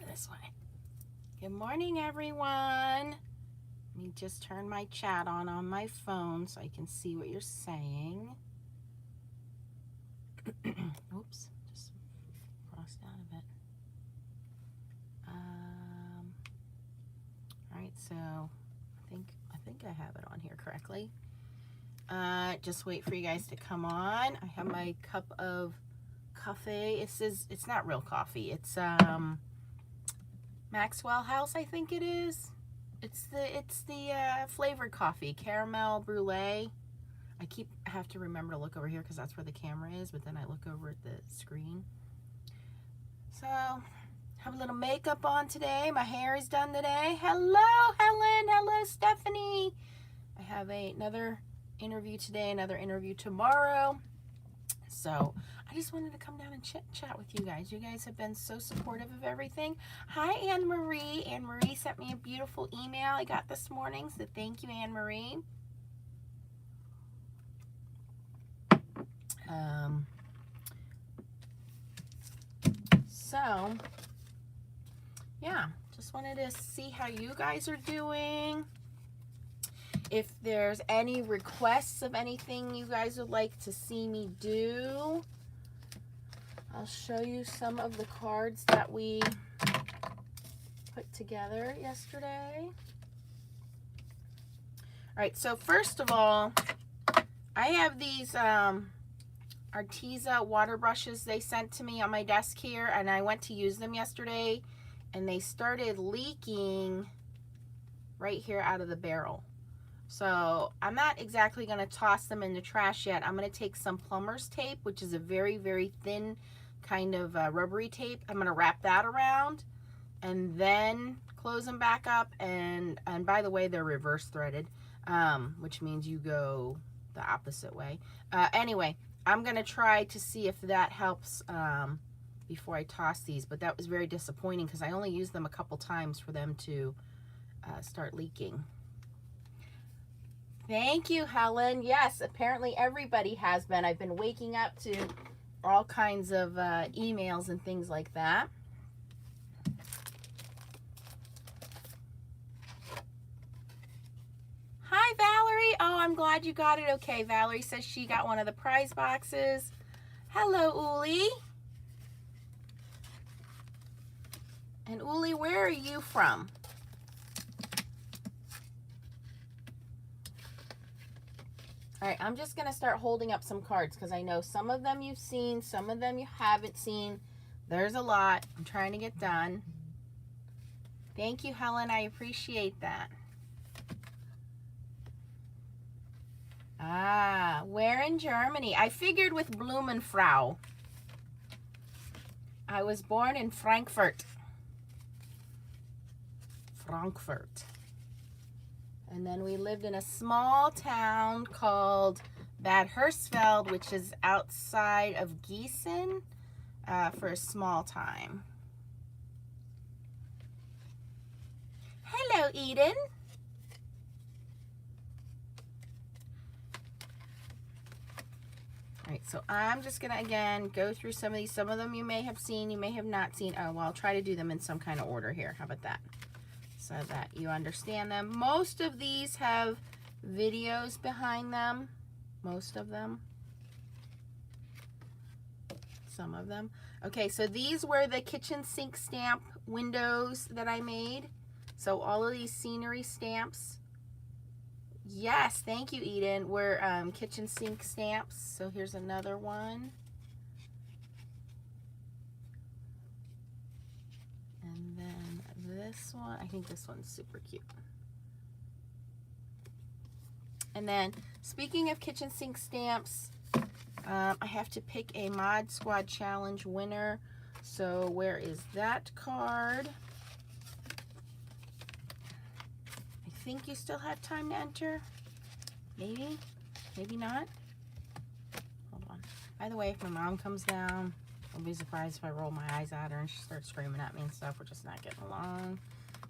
this way. Good morning, everyone. Let me just turn my chat on my phone so I can see what you're saying. Oops, just crossed out of it. All right, so I think I have it on here correctly. Just wait for you guys to come on. I have my cup of coffee. It's not real coffee. It's Maxwell House, I think it is. It's the flavored coffee, caramel brulee. I have to remember to look over here because that's where the camera is, but then I look over at the screen. So, have a little makeup on today. My hair is done today. Hello, Helen. Hello, Stephanie. I have another interview today, another interview tomorrow. So, I just wanted to come down and chat with you guys. You guys have been so supportive of everything. Hi, Anne Marie. Anne Marie sent me a beautiful email I got this morning, so thank you, Anne Marie. So, yeah, just wanted to see how you guys are doing. If there's any requests of anything you guys would like to see me do, I'll show you some of the cards that we put together yesterday. All right, so first of all, I have these Arteza water brushes they sent to me on my desk here, and I went to use them yesterday, and they started leaking right here out of the barrel. So I'm not exactly going to toss them in the trash yet. I'm going to take some plumber's tape, which is a very, very thin kind of rubbery tape. I'm going to wrap that around and then close them back up. And by the way, they're reverse threaded, which means you go the opposite way. Anyway, I'm going to try to see if that helps before I toss these. But that was very disappointing because I only used them a couple times for them to start leaking. Thank you, Helen. Yes, apparently everybody has been. I've been waking up to all kinds of emails and things like that. Hi, Valerie. Oh, I'm glad you got it okay. Valerie says she got one of the prize boxes. Hello, Uli. And Uli, where are you from? All right, I'm just going to start holding up some cards because I know some of them you've seen, some of them you haven't seen. There's a lot. I'm trying to get done. Thank you, Helen. I appreciate that. Ah, where in Germany? I figured with Blumenfrau. I was born in Frankfurt. And then we lived in a small town called Bad Hersfeld, which is outside of Gießen, for a small time. Hello, Eden. All right, so I'm just going to, again, go through some of these. Some of them you may have seen, you may have not seen. Oh, well, I'll try to do them in some kind of order here. How about that? So that you understand them. Most of these have videos behind them. Most of them. Some of them. Okay, so these were the kitchen sink stamp windows that I made. So all of these scenery stamps. Yes, thank you, Eden. Were kitchen sink stamps. So here's another one. And then this one, I think this one's super cute. And then, speaking of kitchen sink stamps, I have to pick a Mod Squad Challenge winner. So where is that card? I think you still have time to enter. Maybe, maybe not. Hold on. By the way, if my mom comes down, I'll be surprised if I roll my eyes at her and she starts screaming at me and stuff. We're just not getting along,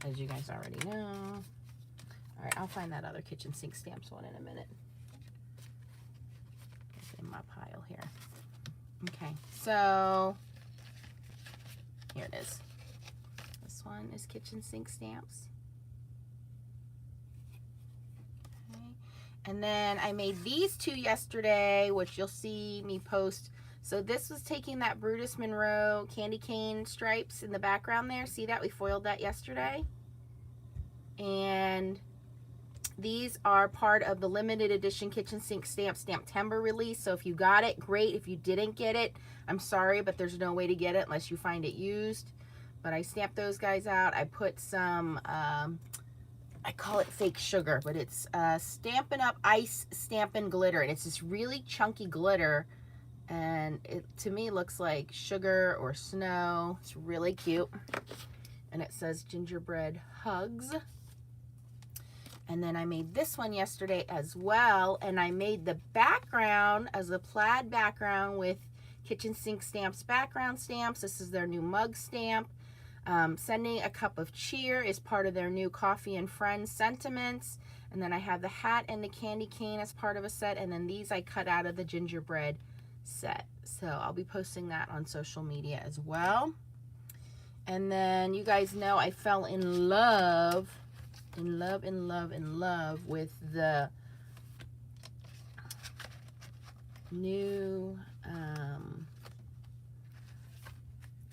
as you guys already know. All right, I'll find that other kitchen sink stamps one in a minute. It's in my pile here. Okay, so here it is. one is kitchen sink stamps. Okay. And then I made these two yesterday, which you'll see me post. So this was taking that Brutus Monroe candy cane stripes in the background there. See that? We foiled that yesterday. And these are part of the limited edition kitchen sink stamp Stamptember release. So if you got it, great. If you didn't get it, I'm sorry, but there's no way to get it unless you find it used. But I stamped those guys out. I put some, I call it fake sugar, but it's Stampin' Up! Ice Stampin' Glitter. And it's this really chunky glitter. And it, to me, looks like sugar or snow. It's really cute. And it says gingerbread hugs. And then I made this one yesterday as well. And I made the background as a plaid background with Kitchen Sink Stamps background stamps. This is their new mug stamp. Sending a Cup of Cheer is part of their new Coffee and Friends sentiments. And then I have the hat and the candy cane as part of a set. And then these I cut out of the gingerbread set. So I'll be posting that on social media as well. And then you guys know I fell in love with the new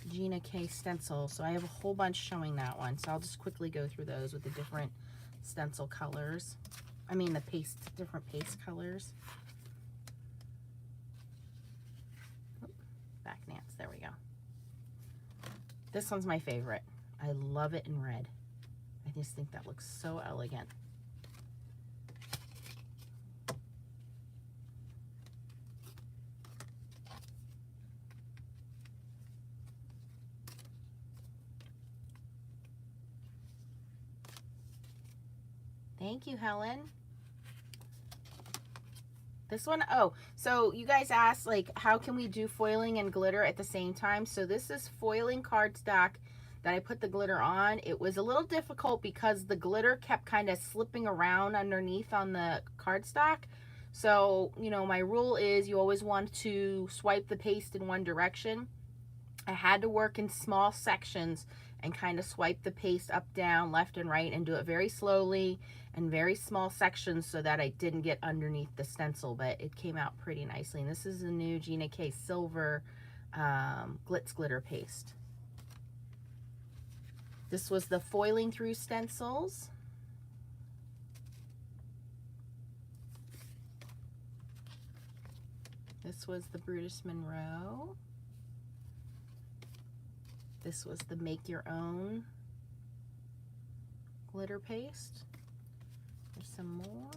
Gina K stencil. So I have a whole bunch showing that one. So I'll just quickly go through those with the different stencil colors. I mean the paste, different paste colors. Back Nance, there we go. This one's my favorite. I love it in red. I just think that looks so elegant. Thank you, Helen. This one, oh, so you guys asked, like, how can we do foiling and glitter at the same time? So this is foiling cardstock that I put the glitter on. It was a little difficult because the glitter kept kind of slipping around underneath on the cardstock. So, you know, my rule is you always want to swipe the paste in one direction. I had to work in small sections and kind of swipe the paste up, down, left, and right, and do it very slowly and very small sections so that I didn't get underneath the stencil, but it came out pretty nicely. And this is the new Gina K Silver Glitz Glitter Paste. This was the foiling through stencils. This was the Brutus Monroe. This was the Make Your Own glitter paste. There's some more.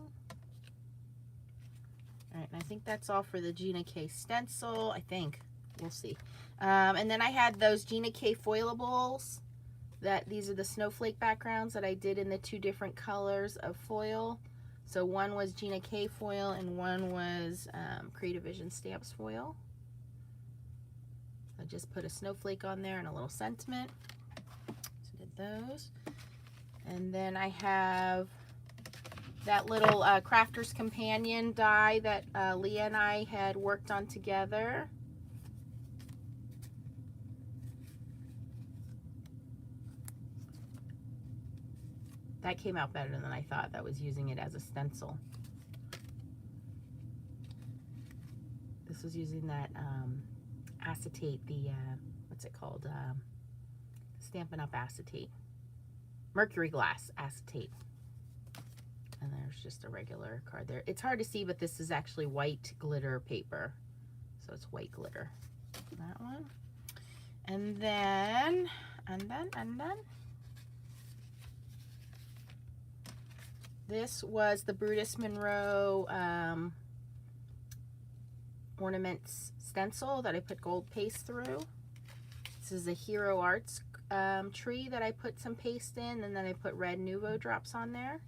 All right, and I think that's all for the Gina K stencil. I think. We'll see. And then I had those Gina K foilables. These are the snowflake backgrounds that I did in the two different colors of foil. So one was Gina K foil and one was Creative Vision Stamps foil. I just put a snowflake on there and a little sentiment. So did those. And then I have that little Crafter's Companion die that Leah and I had worked on together. That came out better than I thought. That was using it as a stencil. This was using that acetate, the, what's it called? Stampin' Up! Acetate. Mercury glass acetate. And there's just a regular card there. It's hard to see, but this is actually white glitter paper. So it's white glitter. That one. And then, this was the Brutus Monroe ornaments stencil that I put gold paste through. This is a Hero Arts tree that I put some paste in, and then I put red Nuvo drops on there.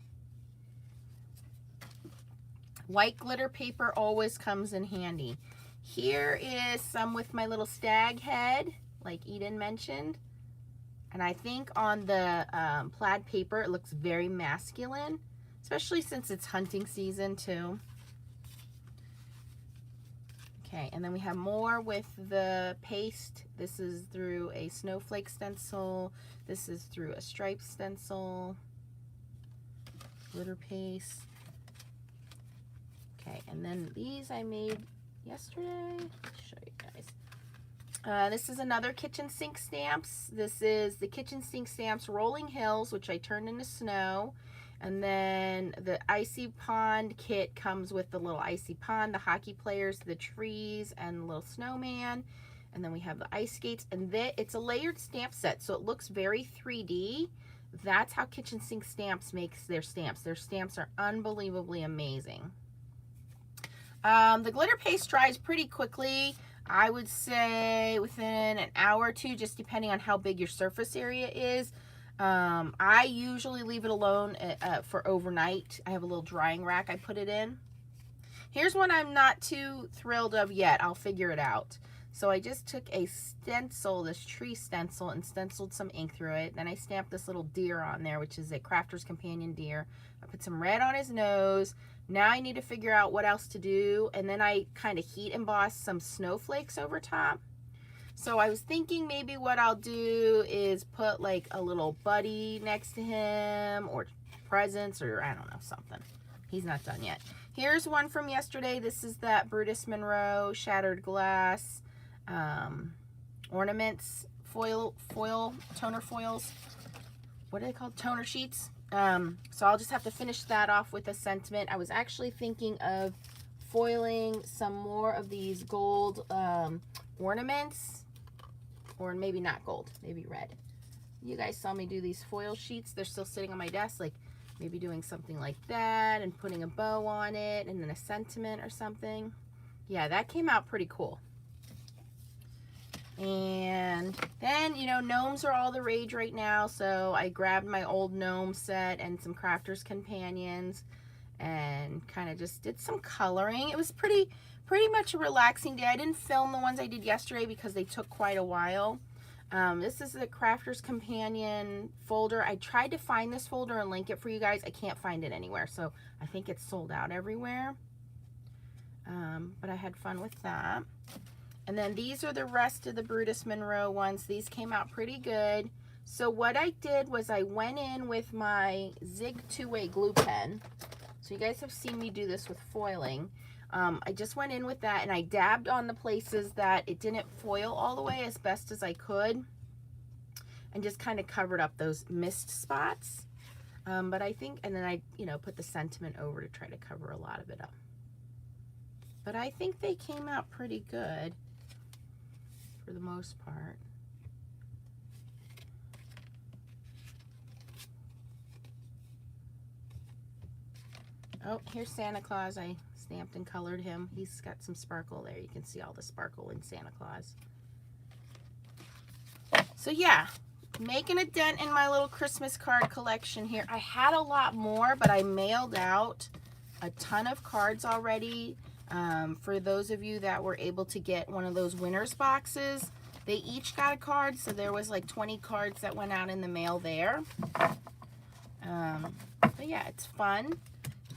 White glitter paper always comes in handy. Here is some with my little stag head, like Eden mentioned. And I think on the plaid paper, it looks very masculine, especially since it's hunting season too. Okay, and then we have more with the paste. This is through a snowflake stencil. This is through a stripe stencil. Glitter paste. Okay, and then these I made yesterday. Let's show you guys. This is another kitchen sink stamps. This is the kitchen sink stamps Rolling Hills, which I turned into snow. And then the icy pond kit comes with the little icy pond, the hockey players, the trees, and the little snowman. And then we have the ice skates. And it's a layered stamp set, so it looks very 3D. That's how Kitchen Sink Stamps makes their stamps. Their stamps are unbelievably amazing. The glitter paste dries pretty quickly. I would say within an hour or two, just depending on how big your surface area is. I usually leave it alone for overnight. I have a little drying rack I put it in. Here's one I'm not too thrilled of yet. I'll figure it out. So I just took a stencil, this tree stencil, and stenciled some ink through it. Then I stamped this little deer on there, which is a Crafter's Companion deer. I put some red on his nose. Now I need to figure out what else to do. And then I kind of heat embossed some snowflakes over top. So I was thinking maybe what I'll do is put like a little buddy next to him, or presents, or I don't know, something. He's not done yet. Here's one from yesterday. This is that Brutus Monroe Shattered Glass ornaments, toner foils. What are they called? Toner sheets. So I'll just have to finish that off with a sentiment. I was actually thinking of foiling some more of these gold ornaments. Or maybe not gold, maybe red. You guys saw me do these foil sheets. They're still sitting on my desk, like maybe doing something like that and putting a bow on it and then a sentiment or something. Yeah, that came out pretty cool. And then, you know, gnomes are all the rage right now, so I grabbed my old gnome set and some Crafter's Companions and kind of just did some coloring. It was pretty much a relaxing day. I didn't film the ones I did yesterday because they took quite a while. This is the Crafter's Companion folder. I tried to find this folder and link it for you guys. I can't find it anywhere, so I think it's sold out everywhere. But I had fun with that. And then these are the rest of the Brutus Monroe ones. These came out pretty good. So what I did was I went in with my Zig 2-way glue pen. So you guys have seen me do this with foiling. I just went in with that and I dabbed on the places that it didn't foil all the way as best as I could, and just kind of covered up those missed spots. But I think, and then I, you know, put the sentiment over to try to cover a lot of it up. But I think they came out pretty good for the most part. Oh, here's Santa Claus. I stamped and colored him. He's got some sparkle there. You can see all the sparkle in Santa Claus. So yeah, making a dent in my little Christmas card collection here. I had a lot more, but I mailed out a ton of cards already. For those of you that were able to get one of those winners boxes, they each got a card. So there was like 20 cards that went out in the mail there. But yeah, it's fun.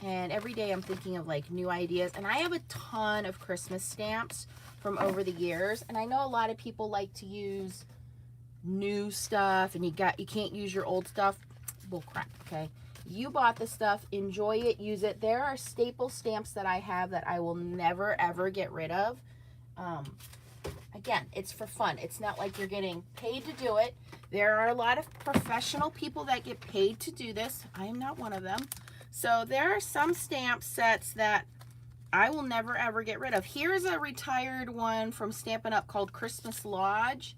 And every day I'm thinking of like new ideas. And I have a ton of Christmas stamps from over the years. And I know a lot of people like to use new stuff and you can't use your old stuff. Bull crap, okay? You bought the stuff, enjoy it, use it. There are staple stamps that I have that I will never ever get rid of. Again, it's for fun. It's not like you're getting paid to do it. There are a lot of professional people that get paid to do this. I am not one of them. So there are some stamp sets that I will never ever get rid of. Here's a retired one from Stampin' Up! Called Christmas Lodge.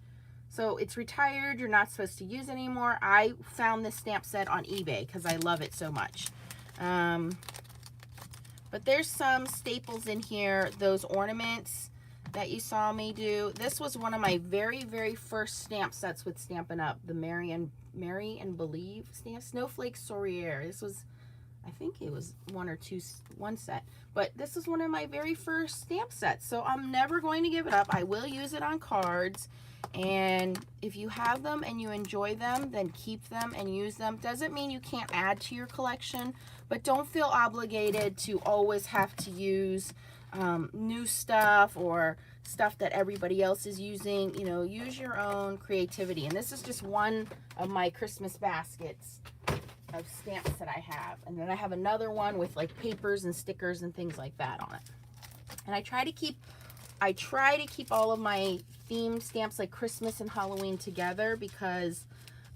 So it's retired, you're not supposed to use it anymore. I found this stamp set on eBay because I love it so much. But there's some staples in here. Those ornaments that you saw me do. This was one of my very, very first stamp sets with Stampin' Up! The Mary and Believe stamp. Snowflake Souriere. This was, I think it was one set. But this is one of my very first stamp sets. So I'm never going to give it up. I will use it on cards. And if you have them and you enjoy them, then keep them and use them. Doesn't mean you can't add to your collection, but don't feel obligated to always have to use new stuff or stuff that everybody else is using. You know, use your own creativity. And this is just one of my Christmas baskets of stamps that I have. And then I have another one with like papers and stickers and things like that on it. And I try to keep all of my themed stamps like Christmas and Halloween together because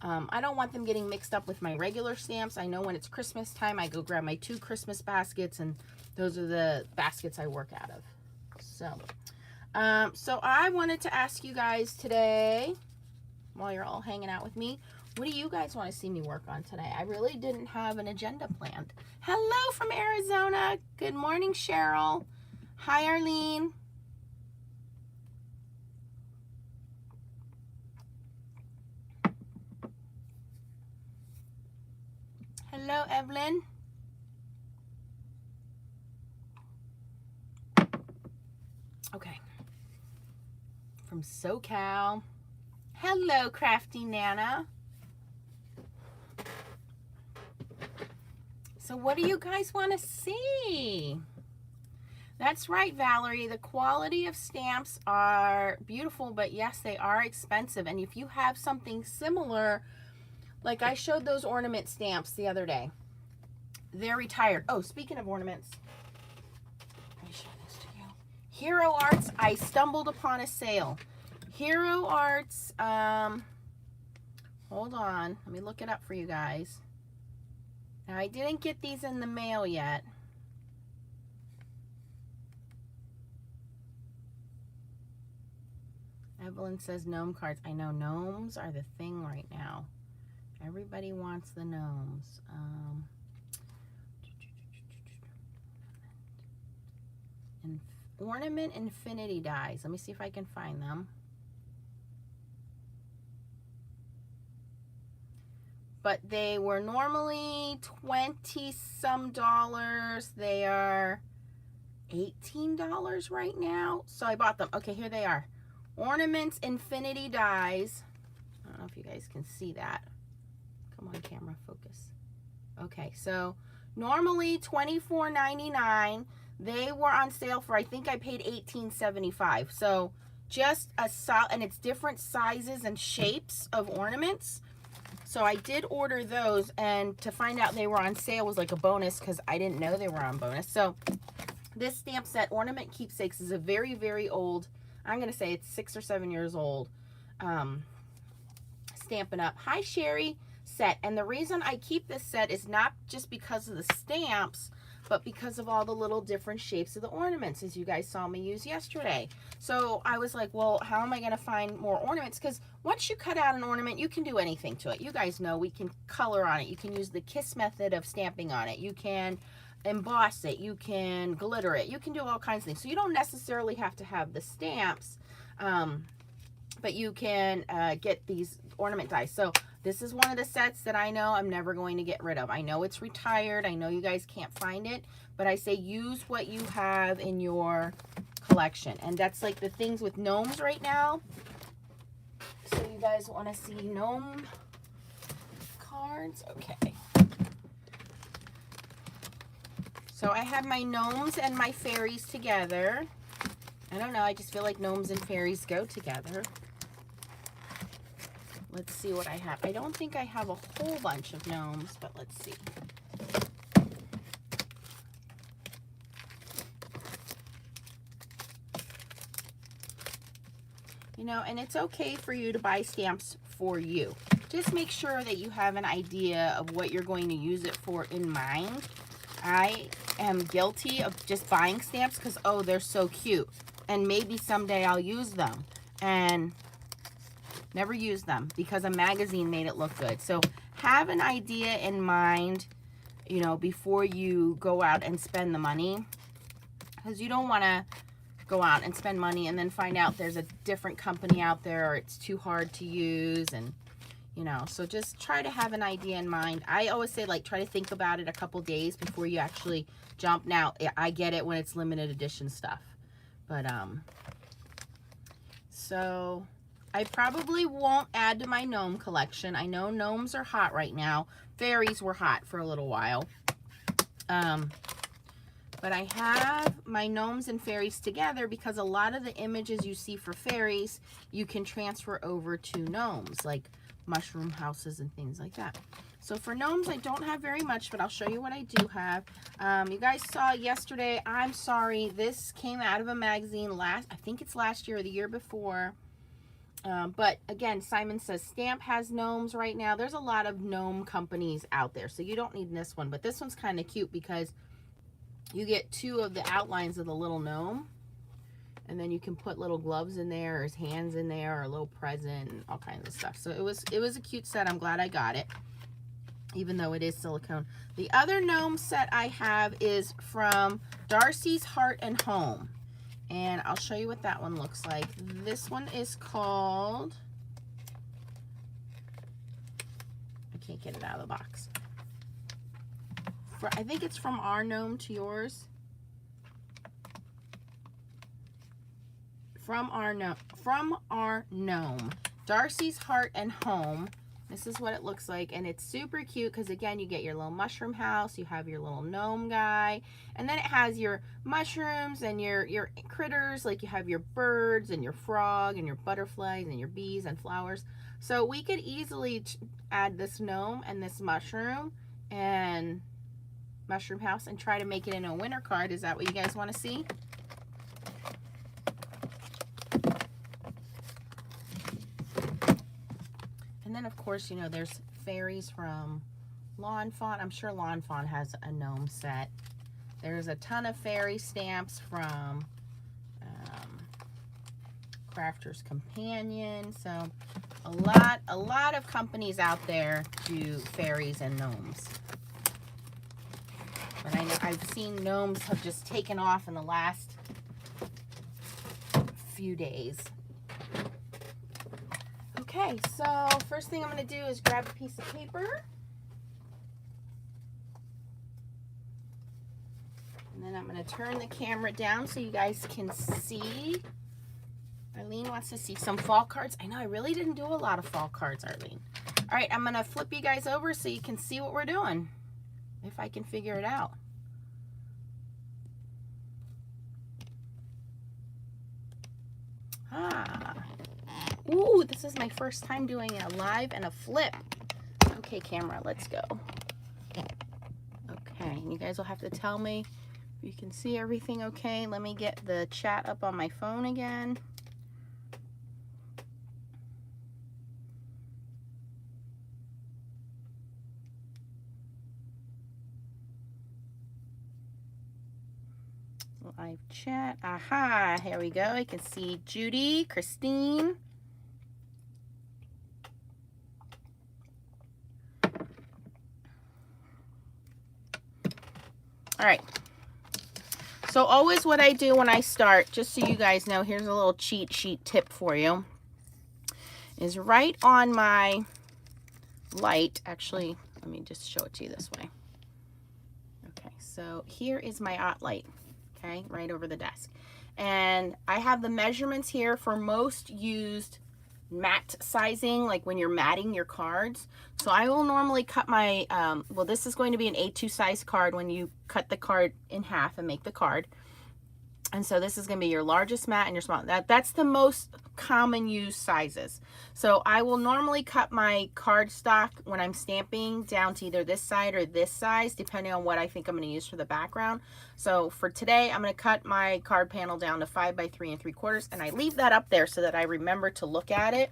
I don't want them getting mixed up with my regular stamps. I know when it's Christmas time, I go grab my 2 Christmas baskets, and those are the baskets I work out of. So I wanted to ask you guys today, while you're all hanging out with me, what do you guys want to see me work on today? I really didn't have an agenda planned. Hello from Arizona. Good morning, Cheryl. Hi, Arlene. Hello, Evelyn. Okay. From SoCal. Hello, Crafty Nana. So what do you guys want to see? That's right, Valerie. The quality of stamps are beautiful, but yes, they are expensive. And if you have something similar, like I showed those ornament stamps the other day, they're retired. Oh, speaking of ornaments, let me show this to you. Hero Arts, I stumbled upon a sale. Hero Arts, hold on, let me look it up for you guys. Now, I didn't get these in the mail yet. Evelyn says gnome cards. I know gnomes are the thing right now. Everybody wants the gnomes. And ornament infinity dies. Let me see if I can find them. But they were normally $20-some. They are $18 right now. So I bought them. Okay, here they are. Ornaments Infinity Dies. I don't know if you guys can see that. Come on, camera, focus. Okay, so normally $24.99. They were on sale for, I think I paid $18.75. So just a solid, and it's different sizes and shapes of ornaments. So I did order those, and to find out they were on sale was like a bonus because I didn't know they were on bonus. So this stamp set, Ornament Keepsakes, is a very, very old, I'm going to say it's 6 or 7 years old, Stampin' Up! Hi, Sherry set. And the reason I keep this set is not just because of the stamps, but because of all the little different shapes of the ornaments, as you guys saw me use yesterday. So I was like, well, how am I going to find more ornaments? Because once you cut out an ornament, you can do anything to it. You guys know we can color on it. You can use the KISS method of stamping on it. You can emboss it. You can glitter it. You can do all kinds of things. So you don't necessarily have to have the stamps, but you can get these ornament dies. So this is one of the sets that I know I'm never going to get rid of. I know it's retired. I know you guys can't find it, but I say use what you have in your collection. And that's like the things with gnomes right now. So you guys want to see gnome cards? Okay. So I have my gnomes and my fairies together. I don't know, I just feel like gnomes and fairies go together. Let's see what I have. I don't think I have a whole bunch of gnomes, but let's see. You know, and it's okay for you to buy stamps for you. Just make sure that you have an idea of what you're going to use it for in mind. I am guilty of just buying stamps because, oh, they're so cute. And maybe someday I'll use them. And never use them because a magazine made it look good. So have an idea in mind, you know, before you go out and spend the money. Because you don't want to go out and spend money and then find out there's a different company out there or it's too hard to use, and you know, so just try to have an idea in mind. I always say, like, try to think about it a couple days before you actually jump. Now, I get it when it's limited edition stuff, but so I probably won't add to my gnome collection. I know gnomes are hot right now. Fairies were hot for a little while. But I have my gnomes and fairies together because a lot of the images you see for fairies, you can transfer over to gnomes, like mushroom houses and things like that. So for gnomes, I don't have very much, but I'll show you what I do have. You guys saw yesterday, I'm sorry, this came out of a magazine I think it's last year or the year before. But again, Simon Says Stamp has gnomes right now. There's a lot of gnome companies out there, so you don't need this one. But this one's kind of cute because you get 2 of the outlines of the little gnome. And then you can put little gloves in there, or his hands in there, or a little present, and all kinds of stuff. So it was a cute set. I'm glad I got it, even though it is silicone. The other gnome set I have is from Darcie's Heart and Home. And I'll show you what that one looks like. This one is called, I can't get it out of the box. I think it's From Our Gnome to Yours. From Our Gnome. Darcie's Heart and Home. This is what it looks like, and it's super cute because, again, you get your little mushroom house, you have your little gnome guy, and then it has your mushrooms and your critters, like you have your birds and your frog and your butterflies and your bees and flowers. So we could easily add this gnome and this mushroom and mushroom house and try to make it into a winter card. Is that what you guys want to see? And then, of course, you know, there's fairies from Lawn Fawn. I'm sure Lawn Fawn has a gnome set. There's a ton of fairy stamps from Crafter's Companion. So a lot of companies out there do fairies and gnomes. But I know I've seen gnomes have just taken off in the last few days. Okay, so first thing I'm going to do is grab a piece of paper. And then I'm going to turn the camera down so you guys can see. Arlene wants to see some fall cards. I know I really didn't do a lot of fall cards, Arlene. All right, I'm going to flip you guys over so you can see what we're doing, if I can figure it out. Ooh, this is my first time doing a live and a flip. Okay, camera, let's go. Okay, you guys will have to tell me if you can see everything okay. Let me get the chat up on my phone again. Live chat. Aha, here we go. I can see Judy, Christine. All right. So always what I do when I start, just so you guys know, here's a little cheat sheet tip for you, is right on my light. Actually, let me just show it to you this way. Okay, so here is my art light. Okay, right over the desk. And I have the measurements here for most used mat sizing, like when you're matting your cards. So I will normally cut my, well, this is going to be an A2 size card when you cut the card in half and make the card. And so this is going to be your largest mat and your small. That's the most common used sizes. So I will normally cut my cardstock when I'm stamping down to either this side or this size, depending on what I think I'm going to use for the background. So for today, I'm going to cut my card panel down to 5 by 3 3/4, and I leave that up there so that I remember to look at it.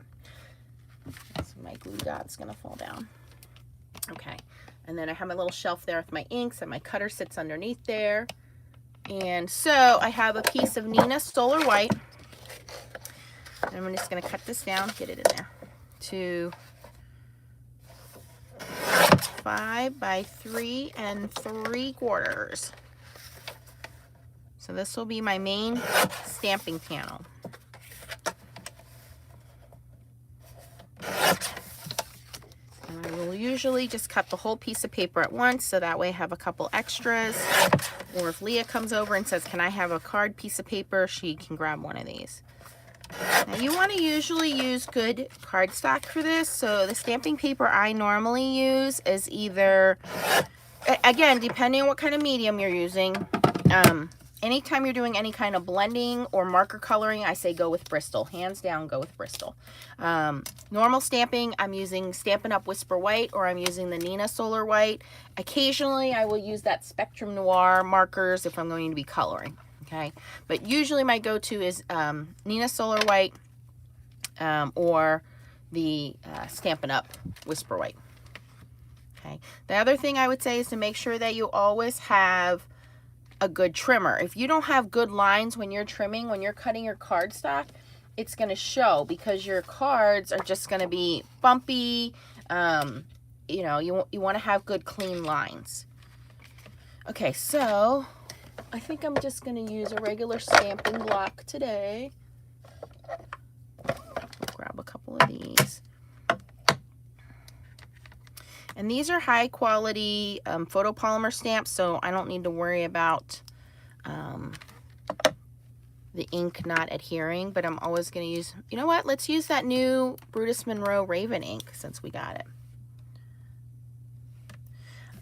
So my glue dot's going to fall down. Okay, and then I have my little shelf there with my inks, and my cutter sits underneath there. And so I have a piece of Nina Solar White, and I'm just going to cut this down, get it in there, to 5 by 3 3/4. So this will be my main stamping panel. And I will usually just cut the whole piece of paper at once, so that way I have a couple extras. Or if Leah comes over and says, can I have a card piece of paper, she can grab one of these. Now you want to usually use good cardstock for this. So the stamping paper I normally use is either, again, depending on what kind of medium you're using, anytime you're doing any kind of blending or marker coloring, I say go with Bristol. Hands down, go with Bristol. Normal stamping, I'm using Stampin' Up! Whisper White, or I'm using the Nina Solar White. Occasionally, I will use that Spectrum Noir markers if I'm going to be coloring, okay? But usually my go-to is Nina Solar White or the Stampin' Up! Whisper White. Okay. The other thing I would say is to make sure that you always have a good trimmer. If you don't have good lines when you're trimming, when you're cutting your cardstock, it's going to show because your cards are just going to be bumpy. You know, you want to have good clean lines. Okay, so I think I'm just going to use a regular stamping block today. Grab a couple of these. And these are high quality photopolymer stamps, so I don't need to worry about the ink not adhering, but I'm always going to use, you know what, let's use that new Brutus Monroe Raven ink since we got it.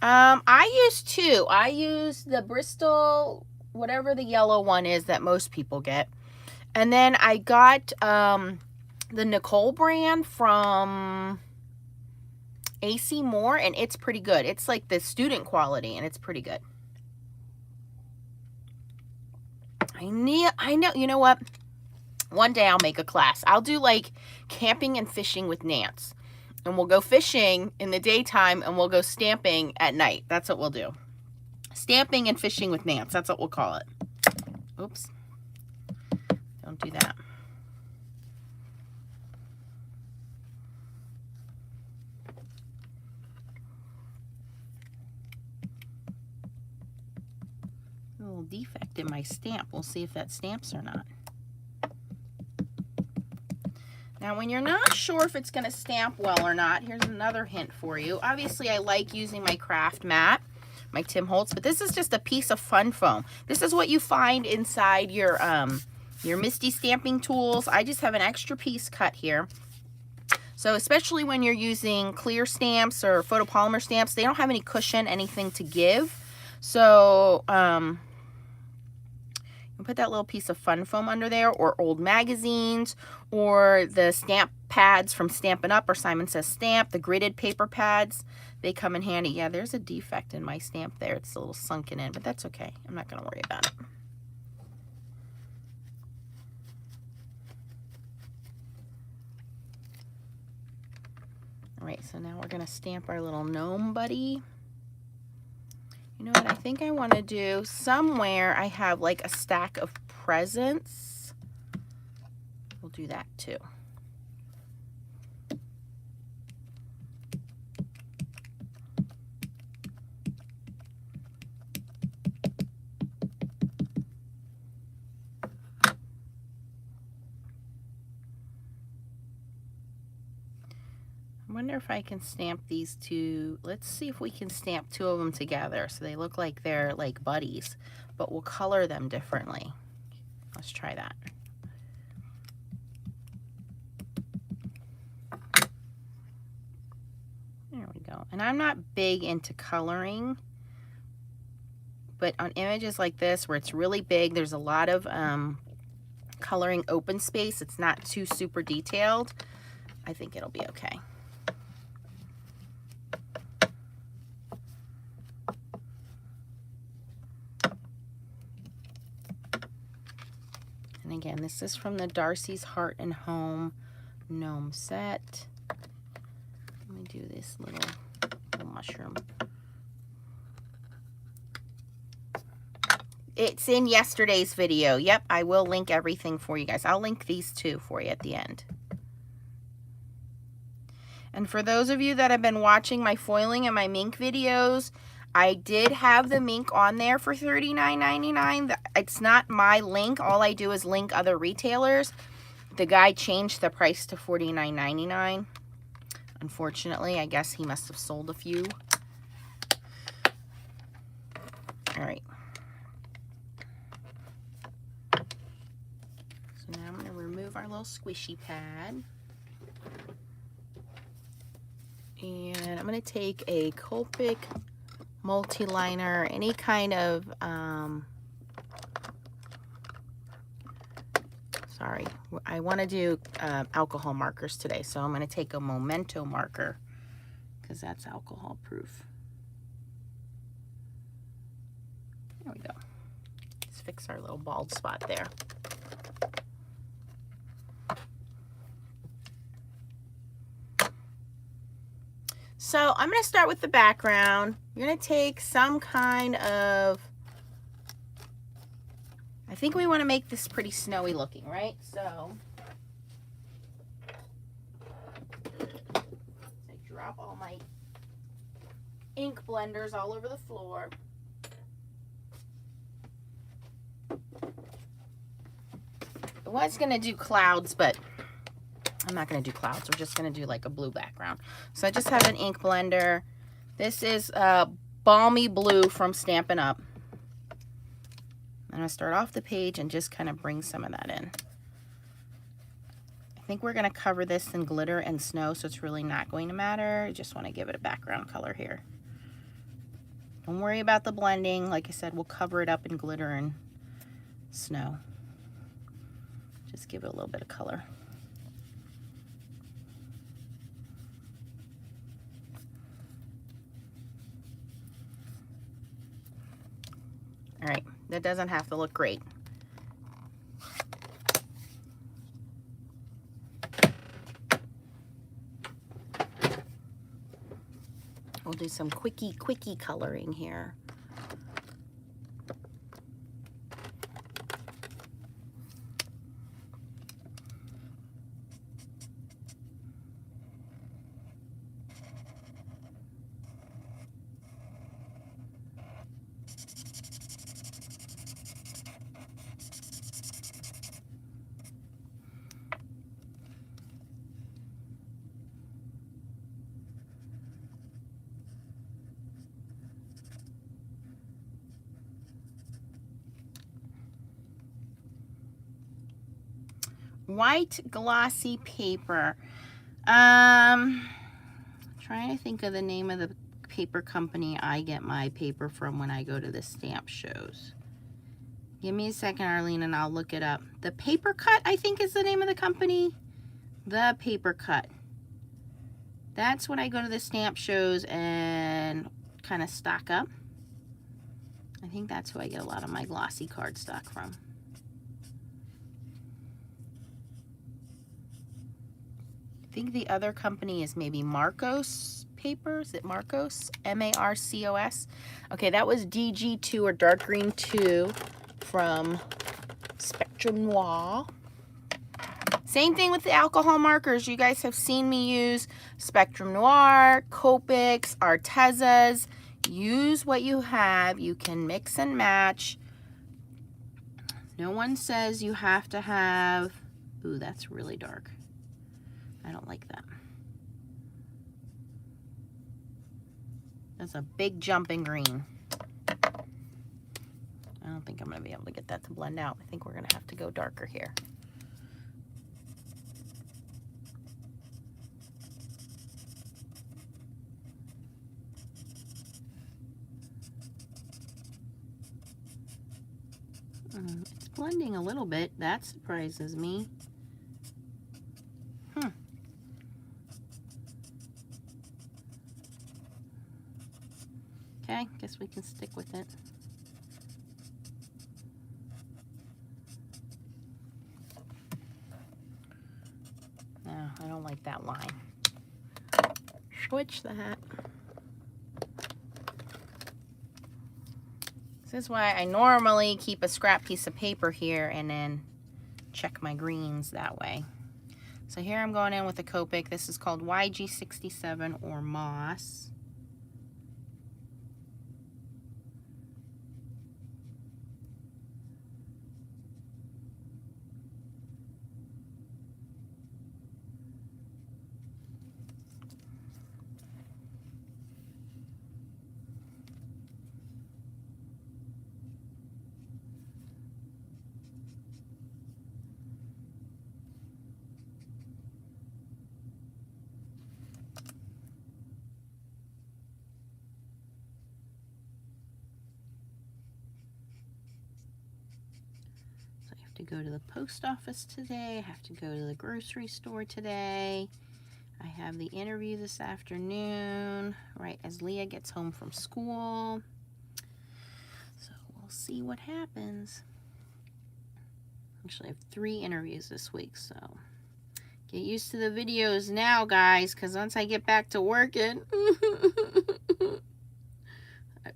I use two. I use the Bristol, whatever the yellow one is that most people get. And then I got the Nicole brand from AC Moore, and it's pretty good. It's like the student quality, and it's pretty good. I know, you know what? One day I'll make a class. I'll do like camping and fishing with Nance. And we'll go fishing in the daytime, and we'll go stamping at night. That's what we'll do. Stamping and fishing with Nance. That's what we'll call it. Oops. Don't do that. A little defect in my stamp. We'll see if that stamps or not. Now, when you're not sure if it's going to stamp well or not, here's another hint for you. Obviously, I like using my craft mat, my Tim Holtz, but this is just a piece of fun foam. This is what you find inside your Misty stamping tools. I just have an extra piece cut here. So especially when you're using clear stamps or photopolymer stamps, they don't have any cushion, anything to give. So, you put that little piece of fun foam under there, or old magazines, or the stamp pads from Stampin' Up! Or Simon Says Stamp, the gridded paper pads. They come in handy. Yeah, there's a defect in my stamp there. It's a little sunken in, but that's okay. I'm not going to worry about it. All right, so now we're going to stamp our little gnome buddy. You know what I think I want to do? Somewhere I have like a stack of presents. We'll do that too. I wonder if I can stamp these two. Let's see if we can stamp two of them together so they look like they're like buddies, but we'll color them differently. Let's try that. There we go. And I'm not big into coloring, but on images like this where it's really big, there's a lot of coloring open space. It's not too super detailed. I think it'll be okay. And again, this is from the Darcie's Heart and Home gnome set. Let me do this little mushroom. It's in yesterday's video. Yep, I will link everything for you guys. I'll link these two for you at the end. And for those of you that have been watching my foiling and my mink videos, I did have the mink on there for $39.99. It's not my link. All I do is link other retailers. The guy changed the price to $49.99. Unfortunately, I guess he must have sold a few. All right. So now I'm going to remove our little squishy pad. And I'm going to take a Copic multi-liner, any kind of sorry. I want to do alcohol markers today, so I'm going to take a Memento marker because that's alcohol proof. There we go. Let's fix our little bald spot there. So I'm going to start with the background. You're going to take some kind of, I think we want to make this pretty snowy looking, right? So I drop all my ink blenders all over the floor. I was going to do clouds, but I'm not going to do clouds. We're just going to do like a blue background. So I just have an ink blender. This is Balmy Blue from Stampin' Up. I'm going to start off the page and just kind of bring some of that in. I think we're going to cover this in glitter and snow, so it's really not going to matter. I just want to give it a background color here. Don't worry about the blending. Like I said, we'll cover it up in glitter and snow. Just give it a little bit of color. All right, that doesn't have to look great. We'll do some quickie coloring here. White glossy paper. Trying to think of the name of the paper company I get my paper from when I go to the stamp shows. Give me a second, Arlene, and I'll look it up. The Paper Cut, I think, is the name of the company. The Paper Cut. That's when I go to the stamp shows and kind of stock up. I think that's who I get a lot of my glossy cardstock from. I think the other company is maybe Marcos paper. Is it Marcos? M-A-R-C-O-S. Okay, that was DG2 or Dark Green 2 from Spectrum Noir. Same thing with the alcohol markers. You guys have seen me use Spectrum Noir, Copics, Artezas. Use what you have. You can mix and match. No one says you have to have... Ooh, that's really dark. I don't like that. That's a big jump in green. I don't think I'm going to be able to get that to blend out. I think we're going to have to go darker here. It's blending a little bit. That surprises me. Okay, guess we can stick with it. No, I don't like that line. Switch that. This is why I normally keep a scrap piece of paper here and then check my greens that way. So here I'm going in with a Copic. This is called YG67 or Moss. to go to the post office today. I have to go to the grocery store today. I have the interview this afternoon, right as Leah gets home from school. So we'll see what happens. Actually, I have 3 interviews this week, so get used to the videos now, guys, because once I get back to working,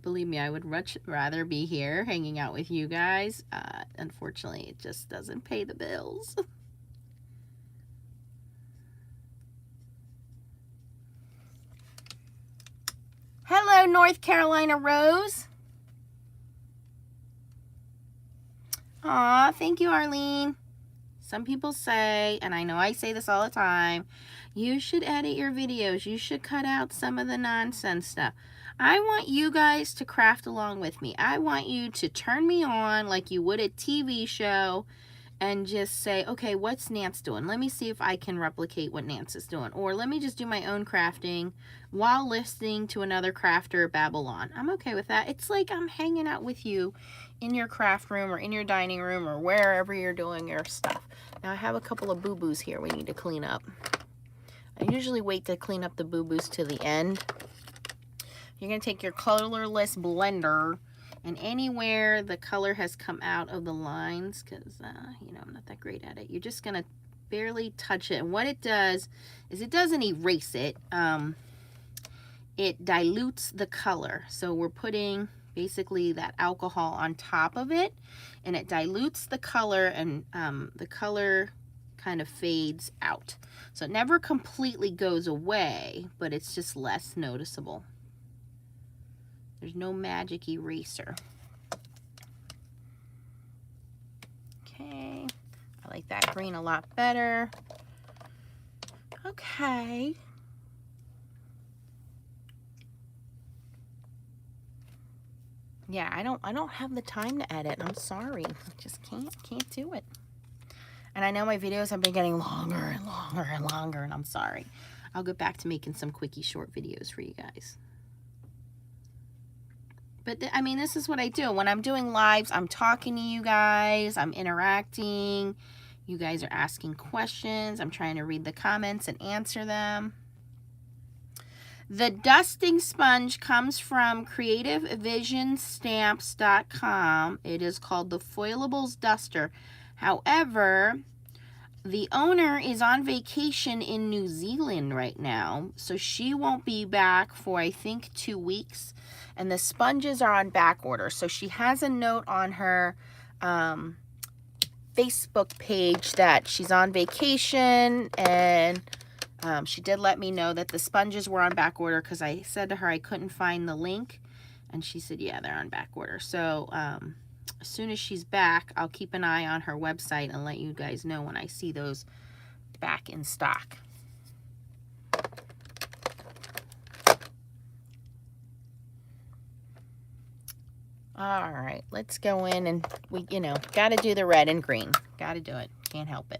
believe me, I would much rather be here hanging out with you guys. Unfortunately, it just doesn't pay the bills. Hello, North Carolina Rose. Aw, thank you, Arlene. Some people say, and I know I say this all the time, you should edit your videos. You should cut out some of the nonsense stuff. I want you guys to craft along with me. I want you to turn me on like you would a TV show and just say, okay, what's Nance doing? Let me see if I can replicate what Nance is doing. Or let me just do my own crafting while listening to another crafter babble on. I'm okay with that. It's like I'm hanging out with you in your craft room or in your dining room or wherever you're doing your stuff. Now I have a couple of boo-boos here we need to clean up. I usually wait to clean up the boo-boos to the end. You're going to take your colorless blender, and anywhere the color has come out of the lines, because, you know, I'm not that great at it, you're just going to barely touch it. And what it does is it doesn't erase it. It dilutes the color. So we're putting basically that alcohol on top of it, and it dilutes the color, and the color kind of fades out. So it never completely goes away, but it's just less noticeable. There's no magic eraser. Okay, I like that green a lot better. Okay. Yeah, I don't have the time to edit. I'm sorry. I just can't do it. And I know my videos have been getting longer and longer and longer, and I'm sorry. I'll get back to making some quickie short videos for you guys. But I mean, this is what I do. When I'm doing lives, I'm talking to you guys. I'm interacting. You guys are asking questions. I'm trying to read the comments and answer them. The dusting sponge comes from creativevisionstamps.com. It is called the Foilables Duster. However, the owner is on vacation in New Zealand right now, so she won't be back for, I think, 2 weeks. And the sponges are on back order. So she has a note on her Facebook page that she's on vacation, and she did let me know that the sponges were on back order, because I said to her I couldn't find the link, and she said, yeah, they're on back order. So as soon as she's back, I'll keep an eye on her website and let you guys know when I see those back in stock. All right, let's go in, and we, you know, got to do the red and green. Got to do it. Can't help it.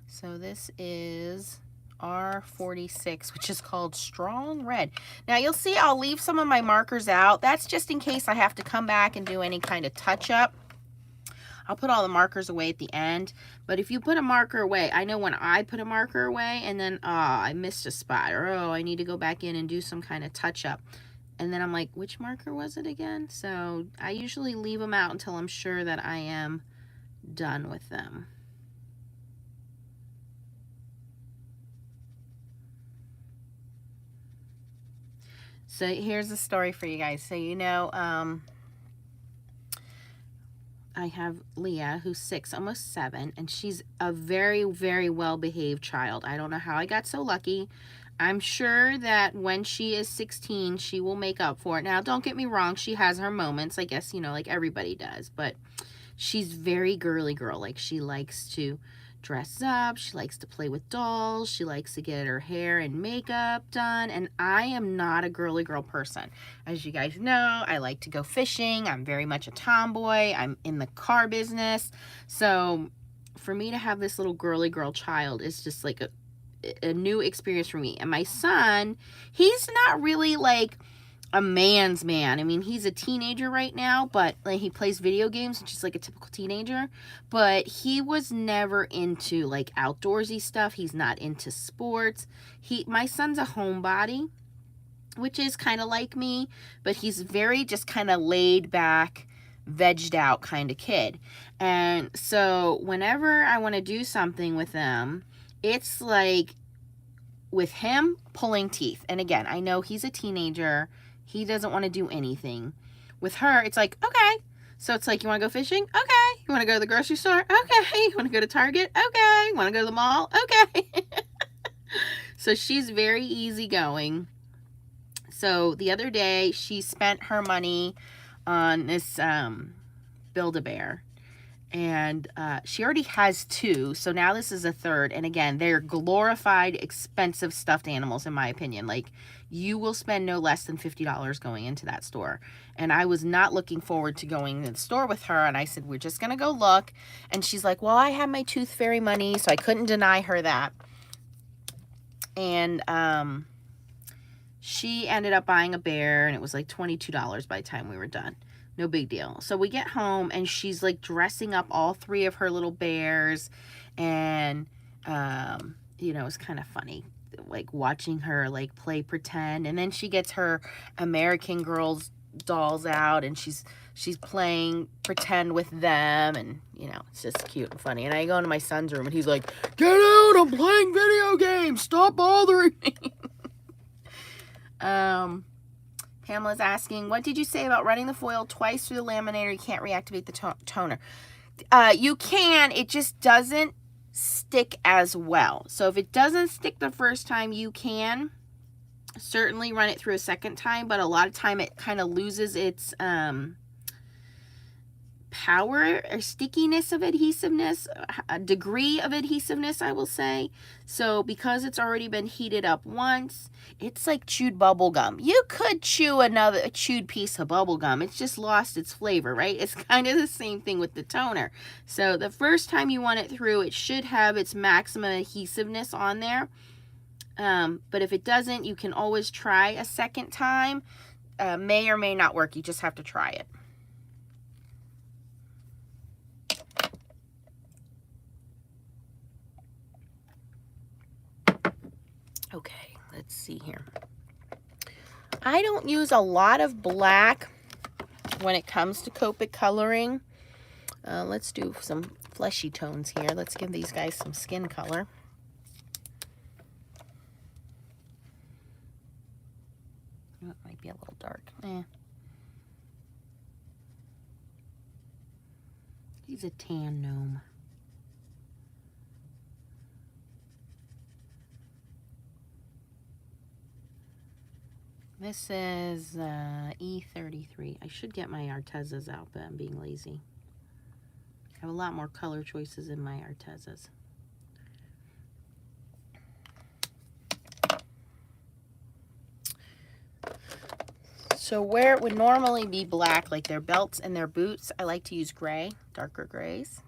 So this is R46, which is called Strong Red. Now you'll see I'll leave some of my markers out. That's just in case I have to come back and do any kind of touch-up. I'll put all the markers away at the end. But if you put a marker away, I know when I put a marker away and then, I missed a spot, or, I need to go back in and do some kind of touch-up. And then I'm like, which marker was it again? So I usually leave them out until I'm sure that I am done with them. So here's the story for you guys. So, you know, I have Leah, who's 6, almost 7, and she's a very, very well-behaved child. I don't know how I got so lucky. I'm sure that when she is 16, she will make up for it. Now, don't get me wrong. She has her moments, I guess, you know, like everybody does. But she's very girly girl. Like, she likes to dress up. She likes to play with dolls. She likes to get her hair and makeup done. And I am not a girly girl person. As you guys know, I like to go fishing. I'm very much a tomboy. I'm in the car business. So for me to have this little girly girl child is just like a new experience for me. And my son, he's not really like a man's man. I mean, he's a teenager right now, but like he plays video games, just like a typical teenager. But he was never into like outdoorsy stuff. He's not into sports. My son's a homebody, which is kind of like me, but he's very just kind of laid back, vegged out kind of kid. And so whenever I want to do something with him, it's like with him pulling teeth. And again, I know he's a teenager. He doesn't want to do anything. With her, it's like, okay. So it's like, you want to go fishing? Okay. You want to go to the grocery store? Okay. You want to go to Target? Okay. You want to go to the mall? Okay. So she's very easygoing. So the other day, she spent her money on this Build-A-Bear. And she already has 2, so now this is a 3rd. And again, they're glorified, expensive stuffed animals, in my opinion. Like, you will spend no less than $50 going into that store. And I was not looking forward to going to the store with her, and I said, we're just going to go look. And she's like, well, I have my Tooth Fairy money, so I couldn't deny her that. And she ended up buying a bear, and it was like $22 by the time we were done. No big deal. So we get home, and she's like dressing up all 3 of her little bears. And, you know, it's kind of funny, like watching her like play pretend. And then she gets her American Girls dolls out, and she's playing pretend with them. And, you know, it's just cute and funny. And I go into my son's room, and he's like, get out, I'm playing video games. Stop bothering me. Pamela's asking, what did you say about running the foil twice through the laminator? You can't reactivate the toner. You can, it just doesn't stick as well. So if it doesn't stick the first time, you can certainly run it through a second time, but a lot of time it kind of loses its power or stickiness of adhesiveness, a degree of adhesiveness, I will say. So because it's already been heated up once, it's like chewed bubble gum. You could chew a chewed piece of bubble gum. It's just lost its flavor, right? It's kind of the same thing with the toner. So the first time you run it through, it should have its maximum adhesiveness on there. But if it doesn't, you can always try a second time. May or may not work. You just have to try it. Okay, let's see here. I don't use a lot of black when it comes to Copic coloring. Let's do some fleshy tones here. Let's give these guys some skin color. Oh, it might be a little dark. He's a tan gnome. This is E33. I should get my Artezas out, but I'm being lazy. I have a lot more color choices in my Artezas. So where it would normally be black, like their belts and their boots, I like to use gray, darker grays.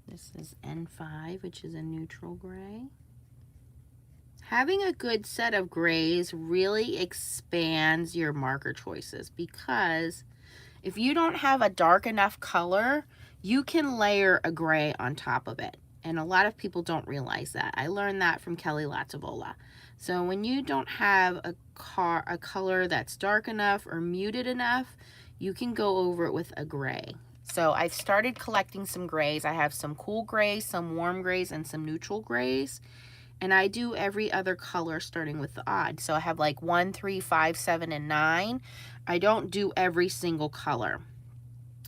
This is N5, which is a neutral gray. Having a good set of grays really expands your marker choices, because if you don't have a dark enough color, you can layer a gray on top of it. And a lot of people don't realize that. I learned that from Kelly Latavola. So when you don't have a color that's dark enough or muted enough, you can go over it with a gray. So I've started collecting some grays. I have some cool grays, some warm grays, and some neutral grays. And I do every other color starting with the odd. So I have like 1, 3, 5, 7, and 9. I don't do every single color.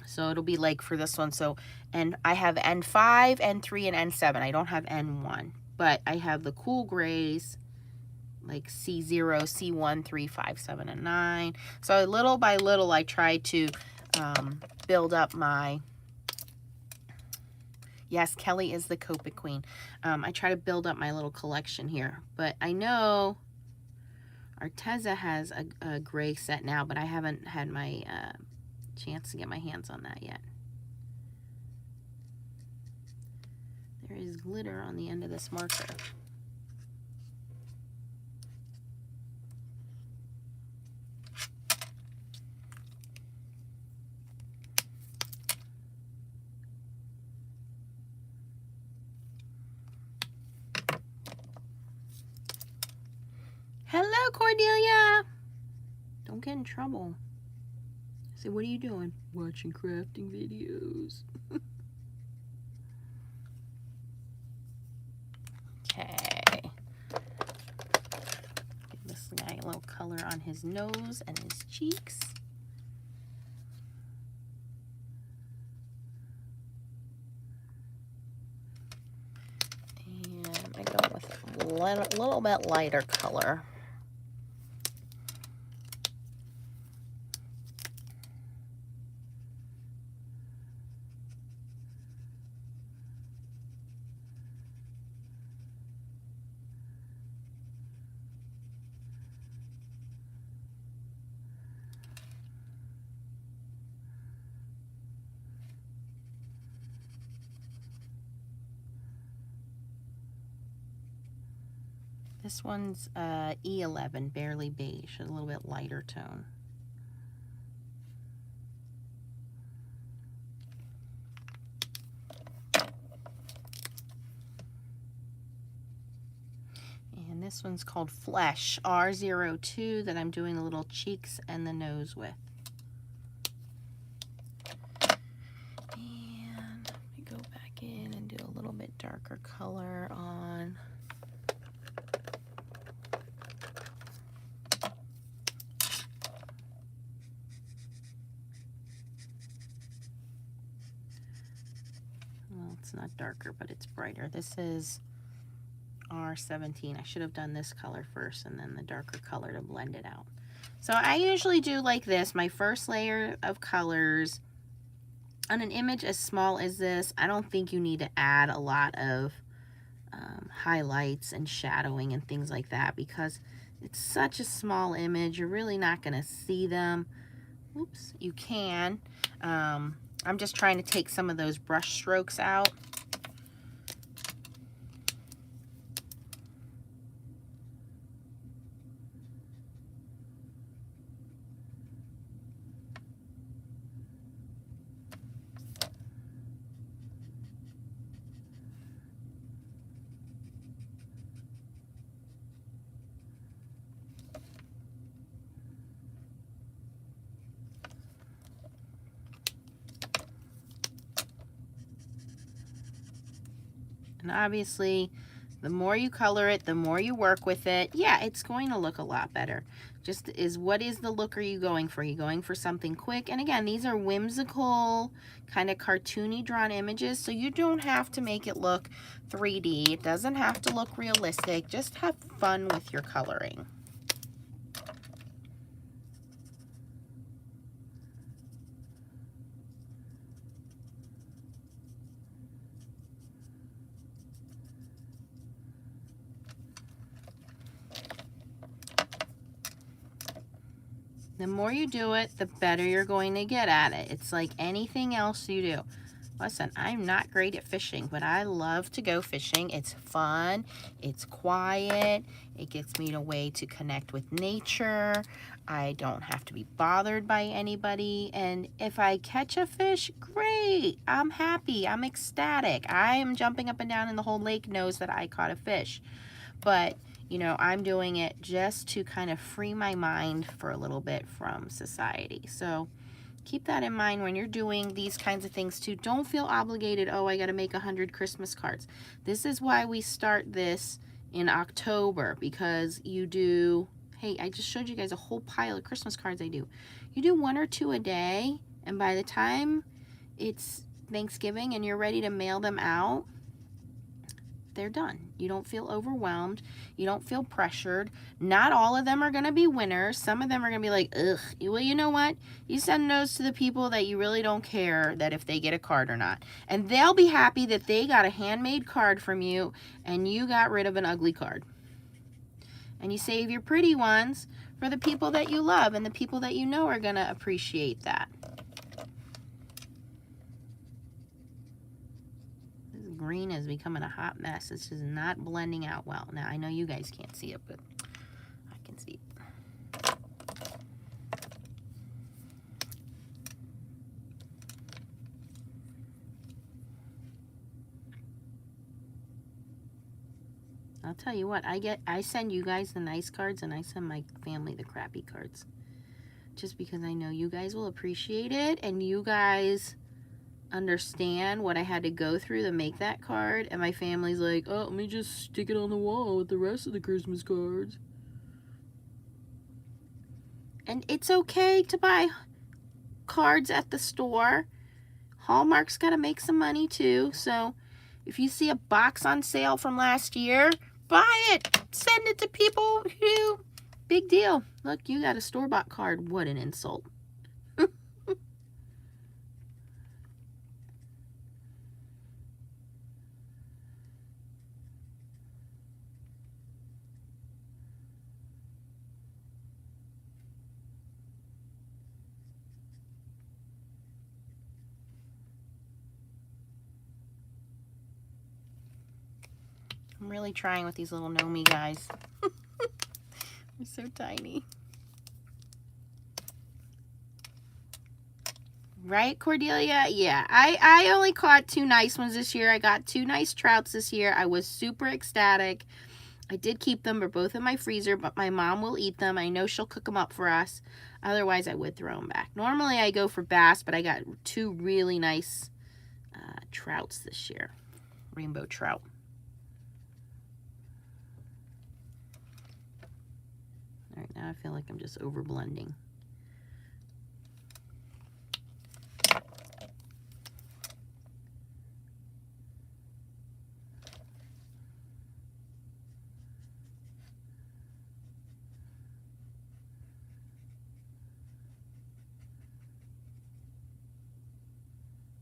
So it'll be like for this one. So, and I have N5, N3, and N7. I don't have N1. But I have the cool grays, like C0, C1, 3, 5, 7, and 9. So little by little, I try to build up my, yes, Kelly is the Copic queen. I try to build up my little collection here, but I know Arteza has a gray set now, but I haven't had my chance to get my hands on that yet. There is glitter on the end of this marker. Hello, Cordelia. Don't get in trouble. I said, what are you doing? Watching crafting videos. Okay. Give this guy a little color on his nose and his cheeks. And I go with a little bit lighter color. This one's E11, barely beige, a little bit lighter tone. And this one's called Flesh, R02, that I'm doing the little cheeks and the nose with. And let me go back in and do a little bit darker color on it's not darker, but it's brighter. This is R17. I should have done this color first and then the darker color to blend it out. So I usually do like this, my first layer of colors. On an image as small as this, I don't think you need to add a lot of highlights and shadowing and things like that because it's such a small image. You're really not going to see them. Oops, you can. I'm just trying to take some of those brush strokes out. And obviously, the more you color it, the more you work with it, yeah, it's going to look a lot better. Just what is the look are you going for? Are you going for something quick? And again, these are whimsical, kind of cartoony drawn images, so you don't have to make it look 3D. It doesn't have to look realistic. Just have fun with your coloring. The more you do it, the better you're going to get at it. It's like anything else you do. Listen, I'm not great at fishing, but I love to go fishing. It's fun, it's quiet, it gets me away to connect with nature. I don't have to be bothered by anybody. And if I catch a fish, great. I'm happy, I'm ecstatic. I am jumping up and down and the whole lake knows that I caught a fish. But you know, I'm doing it just to kind of free my mind for a little bit from society. So keep that in mind when you're doing these kinds of things too. Don't feel obligated, oh, I got to make 100 Christmas cards. This is why we start this in October, because you do, hey, I just showed you guys a whole pile of Christmas cards I do. You do 1 or 2 a day, and by the time it's Thanksgiving and you're ready to mail them out, they're done. You don't feel overwhelmed. You don't feel pressured. Not all of them are going to be winners. Some of them are going to be like, ugh. Well, you know what? You send those to the people that you really don't care that if they get a card or not. And they'll be happy that they got a handmade card from you and you got rid of an ugly card. And you save your pretty ones for the people that you love and the people that you know are going to appreciate that. green is becoming a hot mess. It's just not blending out well. Now, I know you guys can't see it, but I can see it. I'll tell you what, I send you guys the nice cards and I send my family the crappy cards. Just because I know you guys will appreciate it and you guys understand what I had to go through to make that card. And my family's like, oh, let me just stick it on the wall with the rest of the Christmas cards. And it's okay to buy cards at the store. Hallmark's got to make some money too. So if you see a box on sale from last year, buy it. Send it to people who, big deal. Look, you got a store-bought card. What an insult. I'm really trying with these little gnome guys. They're so tiny. Right, Cordelia? Yeah, I only caught 2 nice ones this year. I got 2 nice trouts this year. I was super ecstatic. I did keep them. They're both in my freezer, but my mom will eat them. I know she'll cook them up for us. Otherwise, I would throw them back. Normally, I go for bass, but I got 2 really nice trouts this year. Rainbow trout. All right, now I feel like I'm just over blending.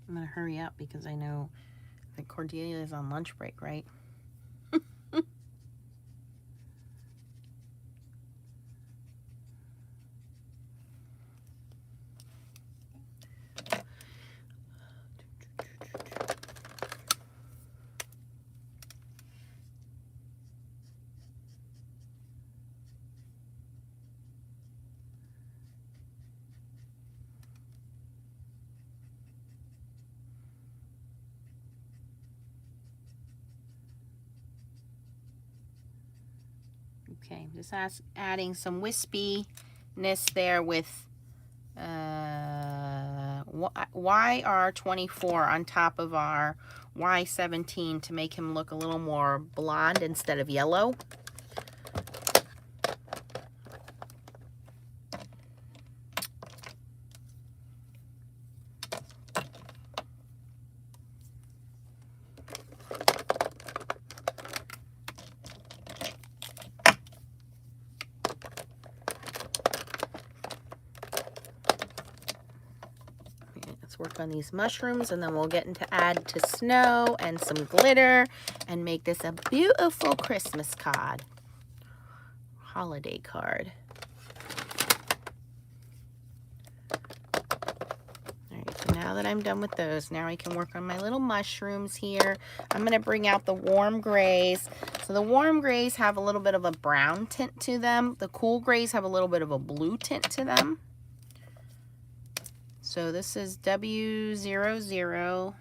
I'm gonna hurry up because I know that Cordelia is on lunch break, right? Okay, just adding some wispiness there with YR24 on top of our Y17 to make him look a little more blonde instead of yellow. Work on these mushrooms and then we'll get into add to snow and some glitter and make this a beautiful Christmas card, holiday card. All right, so now that I'm done with those, now I can work on my little mushrooms here. I'm going to bring out the warm grays. So the warm grays have a little bit of a brown tint to them. The cool grays have a little bit of a blue tint to them. So this is W00,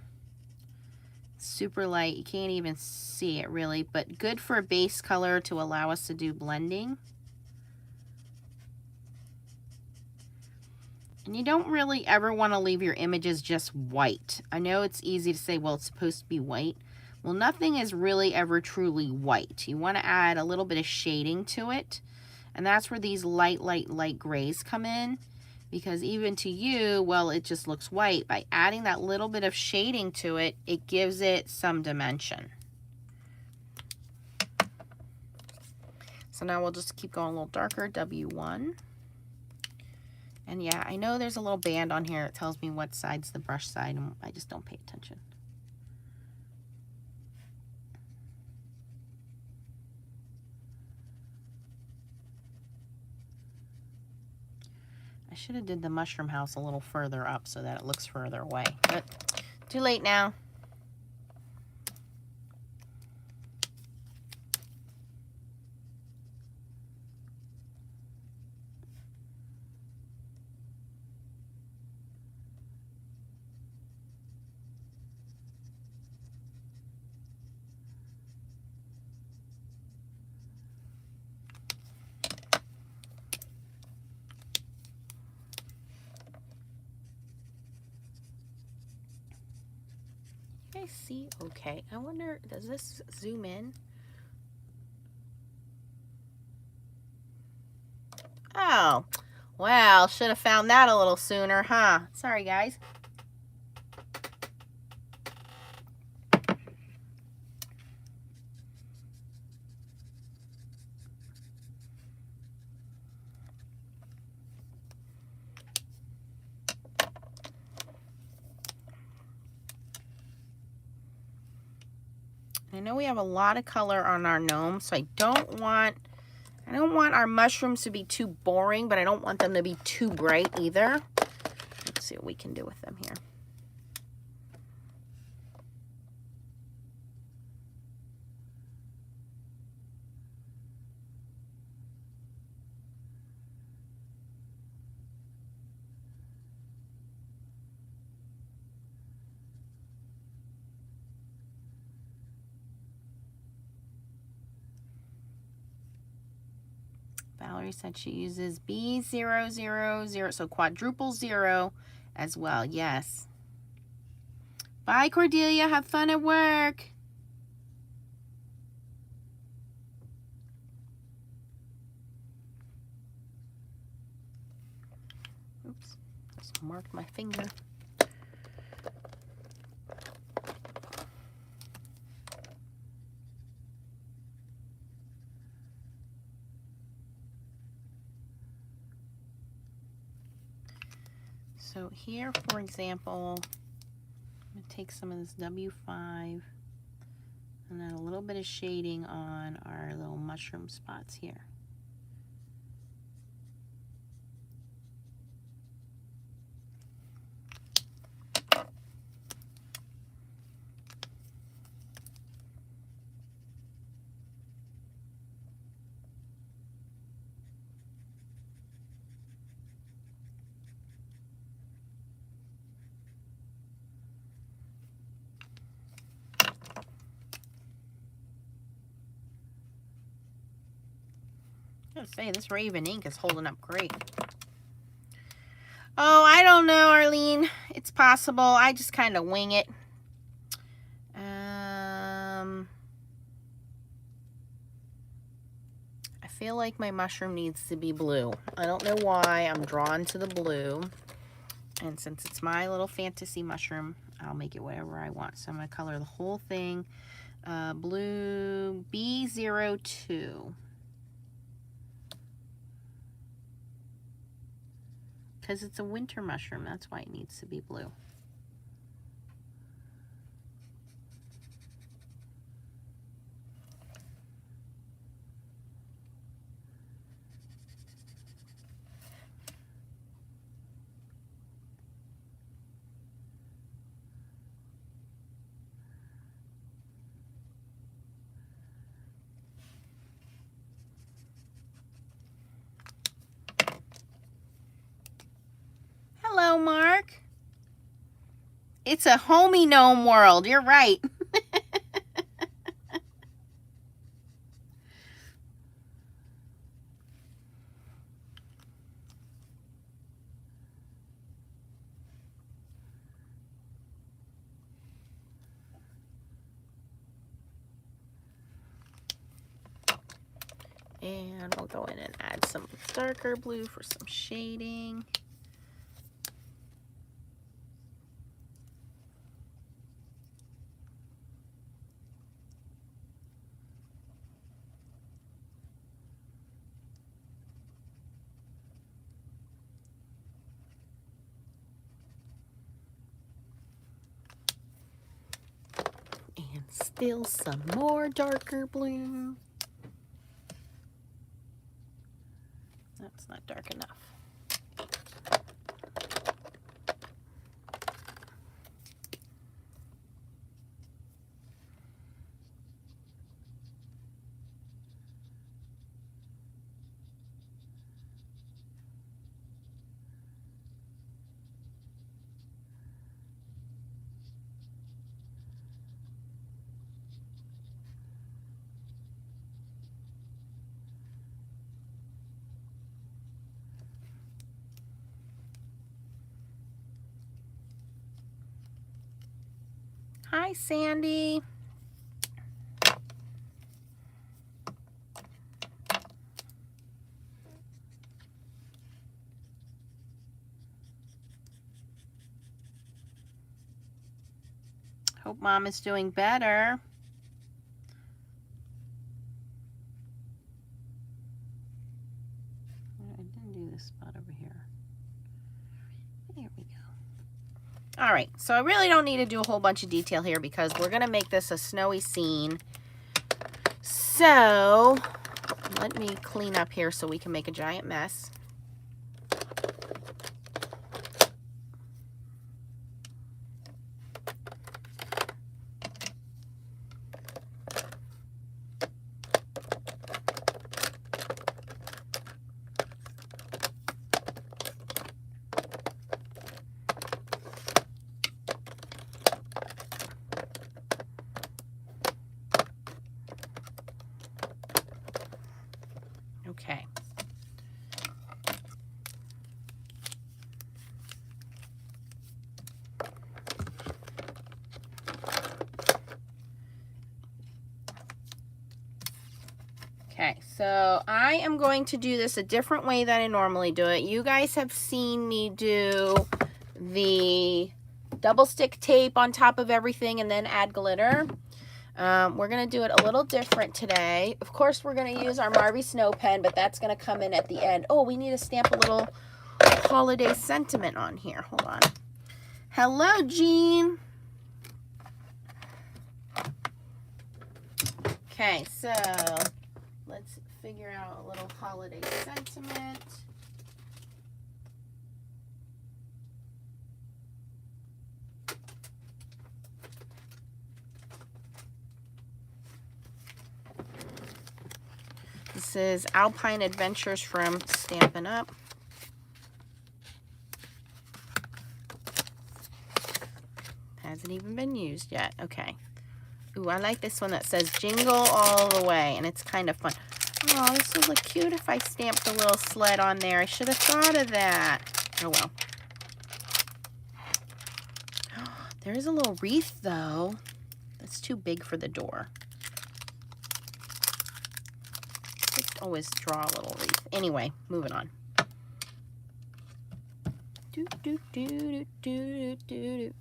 super light, you can't even see it really, but good for a base color to allow us to do blending. And you don't really ever want to leave your images just white. I know it's easy to say, well, it's supposed to be white. Well, nothing is really ever truly white. You want to add a little bit of shading to it, and that's where these light grays come in. Because even to you, well, it just looks white. By adding that little bit of shading to it, it gives it some dimension. So now we'll just keep going a little darker, W1. And yeah, I know there's a little band on here that tells me what side's the brush side, and I just don't pay attention. I should have did the mushroom house a little further up so that it looks further away, but too late now. I see. Okay. I wonder, does this zoom in? Oh, well, should have found that a little sooner, huh? Sorry, guys. I know we have a lot of color on our gnome, so I don't want our mushrooms to be too boring, but I don't want them to be too bright either. Let's see what we can do with them here. Valerie said she uses B000, so quadruple 0 as well. Yes. Bye, Cordelia. Have fun at work. Oops. Just marked my finger. So here, for example, I'm going to take some of this W5 and then a little bit of shading on our little mushroom spots here. I gotta say, this Raven ink is holding up great. Oh, I don't know, Arlene. It's possible. I just kind of wing it. I feel like my mushroom needs to be blue. I don't know why I'm drawn to the blue. And since it's my little fantasy mushroom, I'll make it whatever I want. So I'm going to color the whole thing blue B02. Because it's a winter mushroom, that's why it needs to be blue. Hello, Mark. It's a homey gnome world. You're right. And we'll go in and add some darker blue for some shading. And still some more darker blue. That's not dark enough. Hi, Sandy. Hope Mom is doing better. I didn't do this spot over here. There we go. All right, so I really don't need to do a whole bunch of detail here because we're gonna make this a snowy scene. So let me clean up here so we can make a giant mess. Okay. Okay, so I am going to do this a different way than I normally do it. You guys have seen me do the double stick tape on top of everything and then add glitter. We're going to do it a little different today. Of course, we're going to use our Marvy Snow Pen, but that's going to come in at the end. Oh, we need to stamp a little holiday sentiment on here. Hold on. Hello, Jean. Okay, so let's figure out a little holiday sentiment. This is Alpine Adventures from Stampin' Up. Hasn't even been used yet. Okay. Ooh, I like this one that says Jingle All the Way, and it's kind of fun. Oh, this would look cute if I stamped a little sled on there. I should have thought of that. Oh, well. There's a little wreath, though. That's too big for the door. Just always draw a little wreath. Anyway, moving on. Do, do, do, do, do, do, do.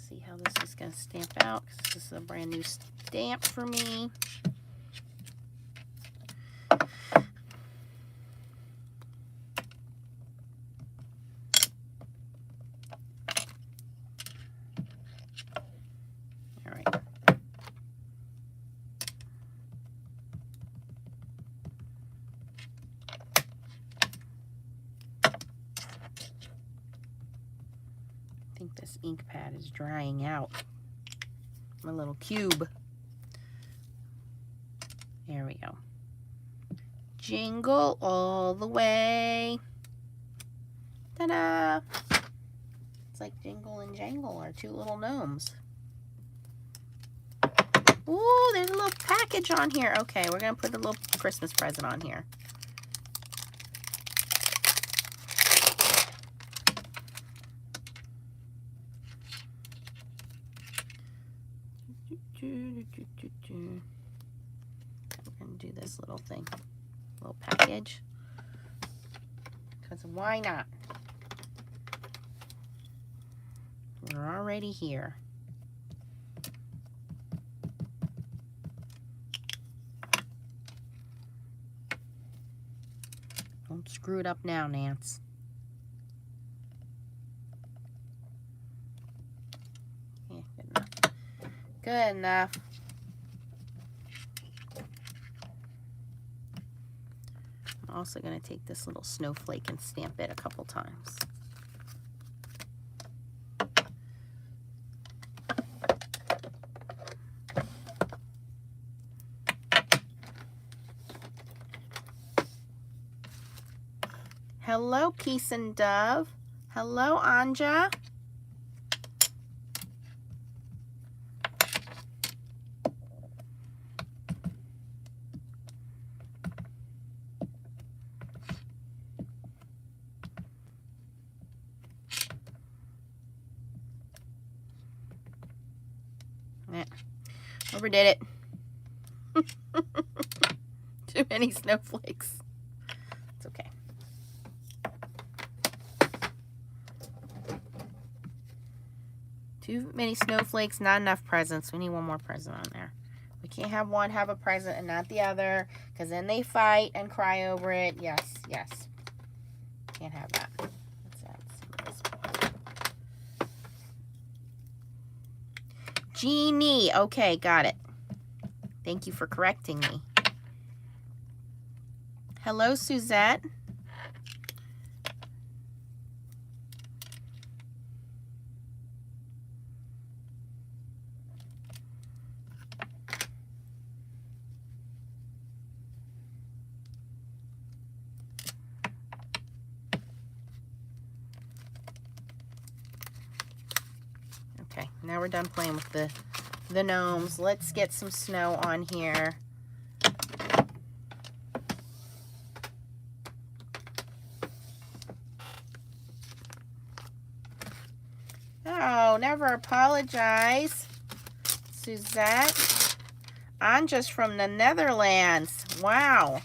See how this is going to stamp out because this is a brand new stamp for me. All right. I think this ink pad is drying out. My little cube. There we go. Jingle all the way. Ta-da! It's like Jingle and Jangle, our two little gnomes. Ooh, there's a little package on here. Okay, we're going to put a little Christmas present on here. We're going to do this little thing, little package, because why not? We're already here. Don't screw it up now, Nance. Yeah, good enough. Good enough. I'm also going to take this little snowflake and stamp it a couple times. Hello, Peace and Dove. Hello, Anja. Yeah. Overdid it. Too many snowflakes. It's okay. Too many snowflakes, not enough presents. We need one more present on there. We can't have one have a present and not the other, because then they fight and cry over it. Yes, yes. Can't have that. What's that? Genie. Okay, got it. Thank you for correcting me. Hello, Suzette. Okay, now we're done playing with the gnomes. Let's get some snow on here. Oh, never apologize, Suzette. I'm just from the Netherlands. Wow.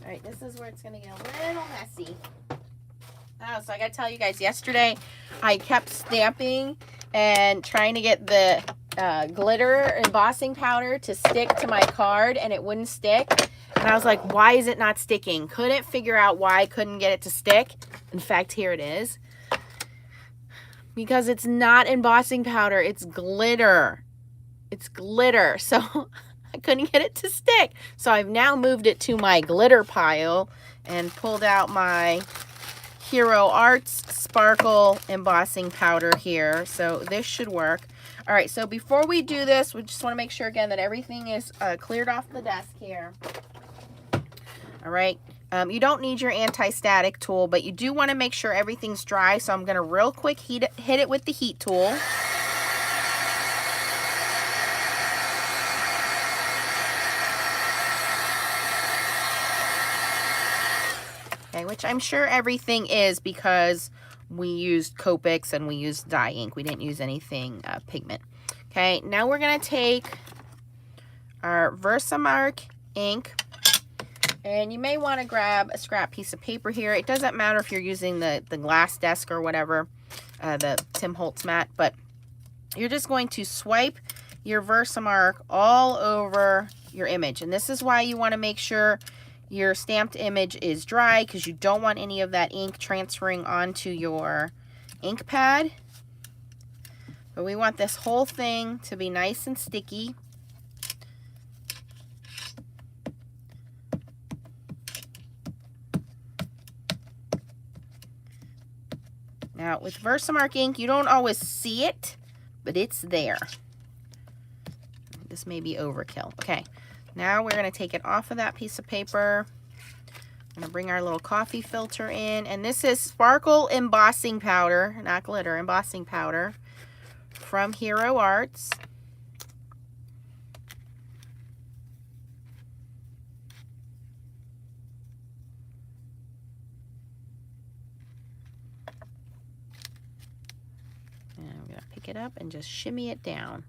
All right, this is where it's going to get a little messy. Oh, so I got to tell you guys, yesterday I kept stamping and trying to get the glitter embossing powder to stick to my card, and it wouldn't stick. And I was like, why is it not sticking? Couldn't figure out why I couldn't get it to stick. In fact, here it is. Because it's not embossing powder, it's glitter. It's glitter. So I couldn't get it to stick. So I've now moved it to my glitter pile and pulled out my Hero Arts Sparkle embossing powder here. So this should work. All right, so before we do this, we just want to make sure again that everything is cleared off the desk here. All right, you don't need your anti-static tool, but you do want to make sure everything's dry. So I'm going to real quick hit it with the heat tool. Okay, which I'm sure everything is because we used Copics and we used dye ink. We didn't use anything pigment. Okay, now we're going to take our Versamark ink. And you may want to grab a scrap piece of paper here. It doesn't matter if you're using the glass desk or whatever, the Tim Holtz mat, but you're just going to swipe your Versamark all over your image. And this is why you want to make sure your stamped image is dry, because you don't want any of that ink transferring onto your ink pad. But we want this whole thing to be nice and sticky. Now, with Versamark ink, you don't always see it, but it's there. This may be overkill. Okay, now we're going to take it off of that piece of paper. I'm going to bring our little coffee filter in. And this is Sparkle Embossing Powder, not glitter, embossing powder from Hero Arts. It up and just shimmy it down.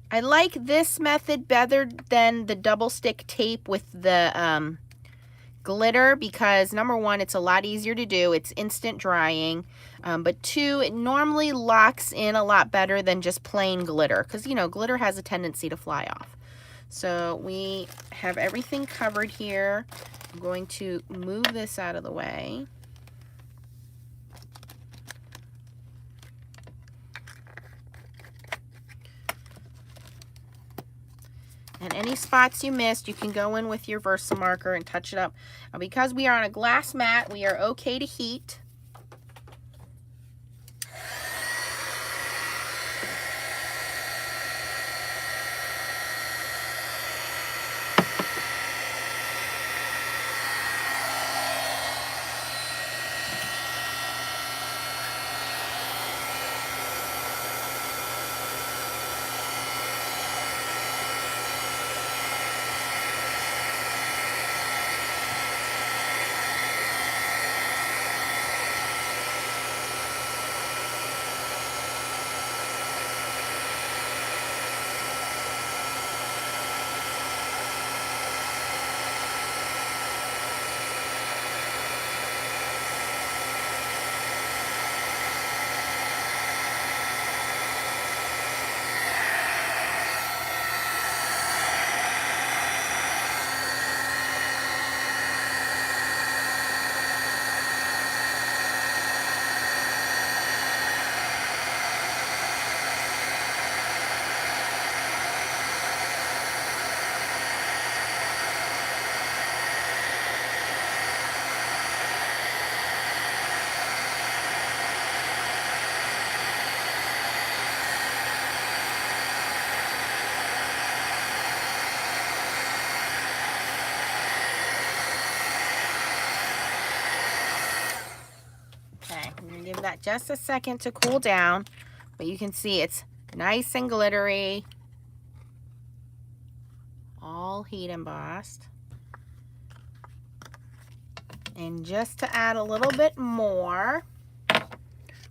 I like this method better than the double stick tape with the glitter, because number one, it's a lot easier to do. It's instant drying. But two, it normally locks in a lot better than just plain glitter, because you know, glitter has a tendency to fly off. So we have everything covered here. I'm going to move this out of the way. And any spots you missed, you can go in with your Versamarker and touch it up. Now, because we are on a glass mat, we are okay to heat. that just a second to cool down. But you can see it's nice and glittery. All heat embossed. And just to add a little bit more,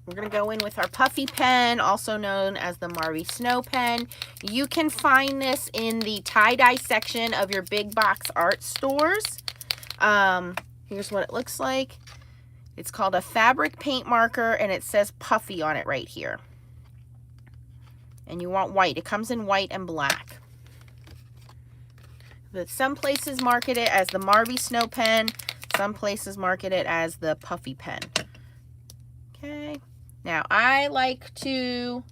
we're going to go in with our puffy pen, also known as the Marvy Snow pen. You can find this in the tie-dye section of your big box art stores. Here's what it looks like. It's called a fabric paint marker, and it says puffy on it right here. And you want white. It comes in white and black. But some places market it as the Marvy Snow pen. Some places market it as the puffy pen. Okay. Now, I like to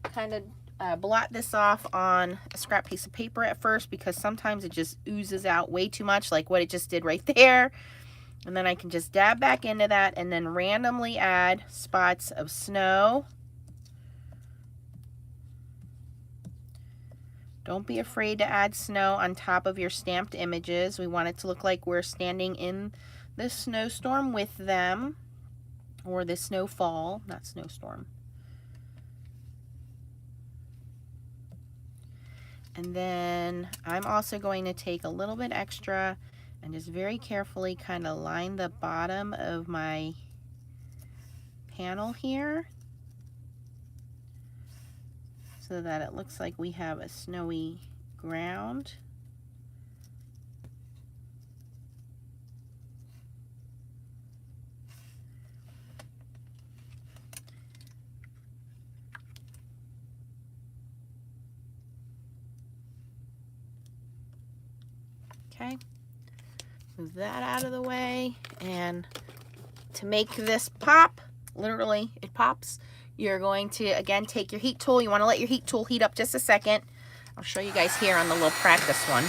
kind of blot this off on a scrap piece of paper at first, because sometimes it just oozes out way too much, like what it just did right there. And then I can just dab back into that and then randomly add spots of snow. Don't be afraid to add snow on top of your stamped images. We want it to look like we're standing in the snowstorm with them, or the snowfall, not snowstorm. And then I'm also going to take a little bit extra and just very carefully kind of line the bottom of my panel here so that it looks like we have a snowy ground. Okay. Move that out of the way, and to make this pop, literally it pops, you're going to again take your heat tool. You want to let your heat tool heat up just a second. I'll show you guys here on the little practice one.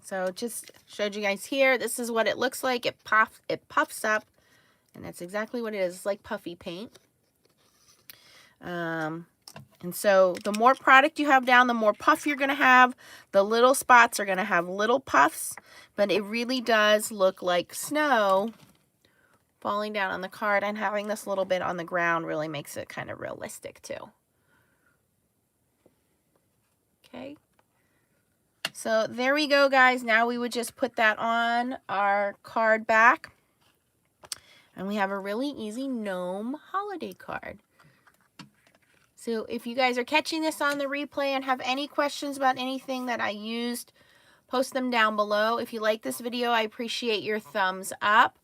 So just showed you guys here. This is what it looks like. It puffs up, and that's exactly what it is. It's like puffy paint. And so the more product you have down, the more puff you're going to have. The little spots are going to have little puffs, but it really does look like snow falling down on the card, and having this little bit on the ground really makes it kind of realistic too. Okay. So there we go, guys. Now we would just put that on our card back, and we have a really easy gnome holiday card. So if you guys are catching this on the replay and have any questions about anything that I used, post them down below. If you like this video, I appreciate your thumbs up.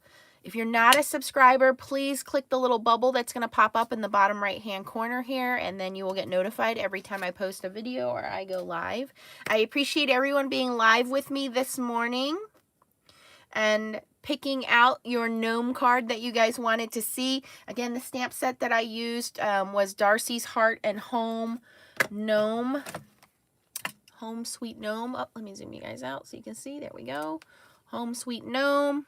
If you're not a subscriber, please click the little bubble that's going to pop up in the bottom right-hand corner here, and then you will get notified every time I post a video or I go live. I appreciate everyone being live with me this morning and picking out your gnome card that you guys wanted to see. Again, the stamp set that I used was Darcie's Heart and Home Gnome. Home Sweet Gnome. Oh, let me zoom you guys out so you can see. There we go. Home Sweet Gnome.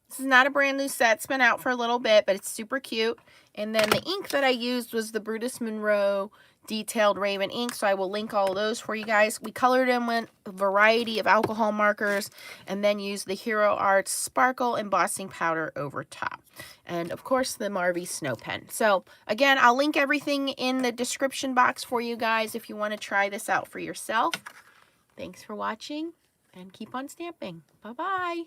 This is not a brand new set. It's been out for a little bit, but it's super cute. And then the ink that I used was the Brutus Monroe Detailed Raven ink, so I will link all of those for you guys. We colored them with a variety of alcohol markers and then used the Hero Arts Sparkle embossing powder over top. And, of course, the Marvy Snow pen. So, again, I'll link everything in the description box for you guys if you want to try this out for yourself. Thanks for watching, and keep on stamping. Bye-bye.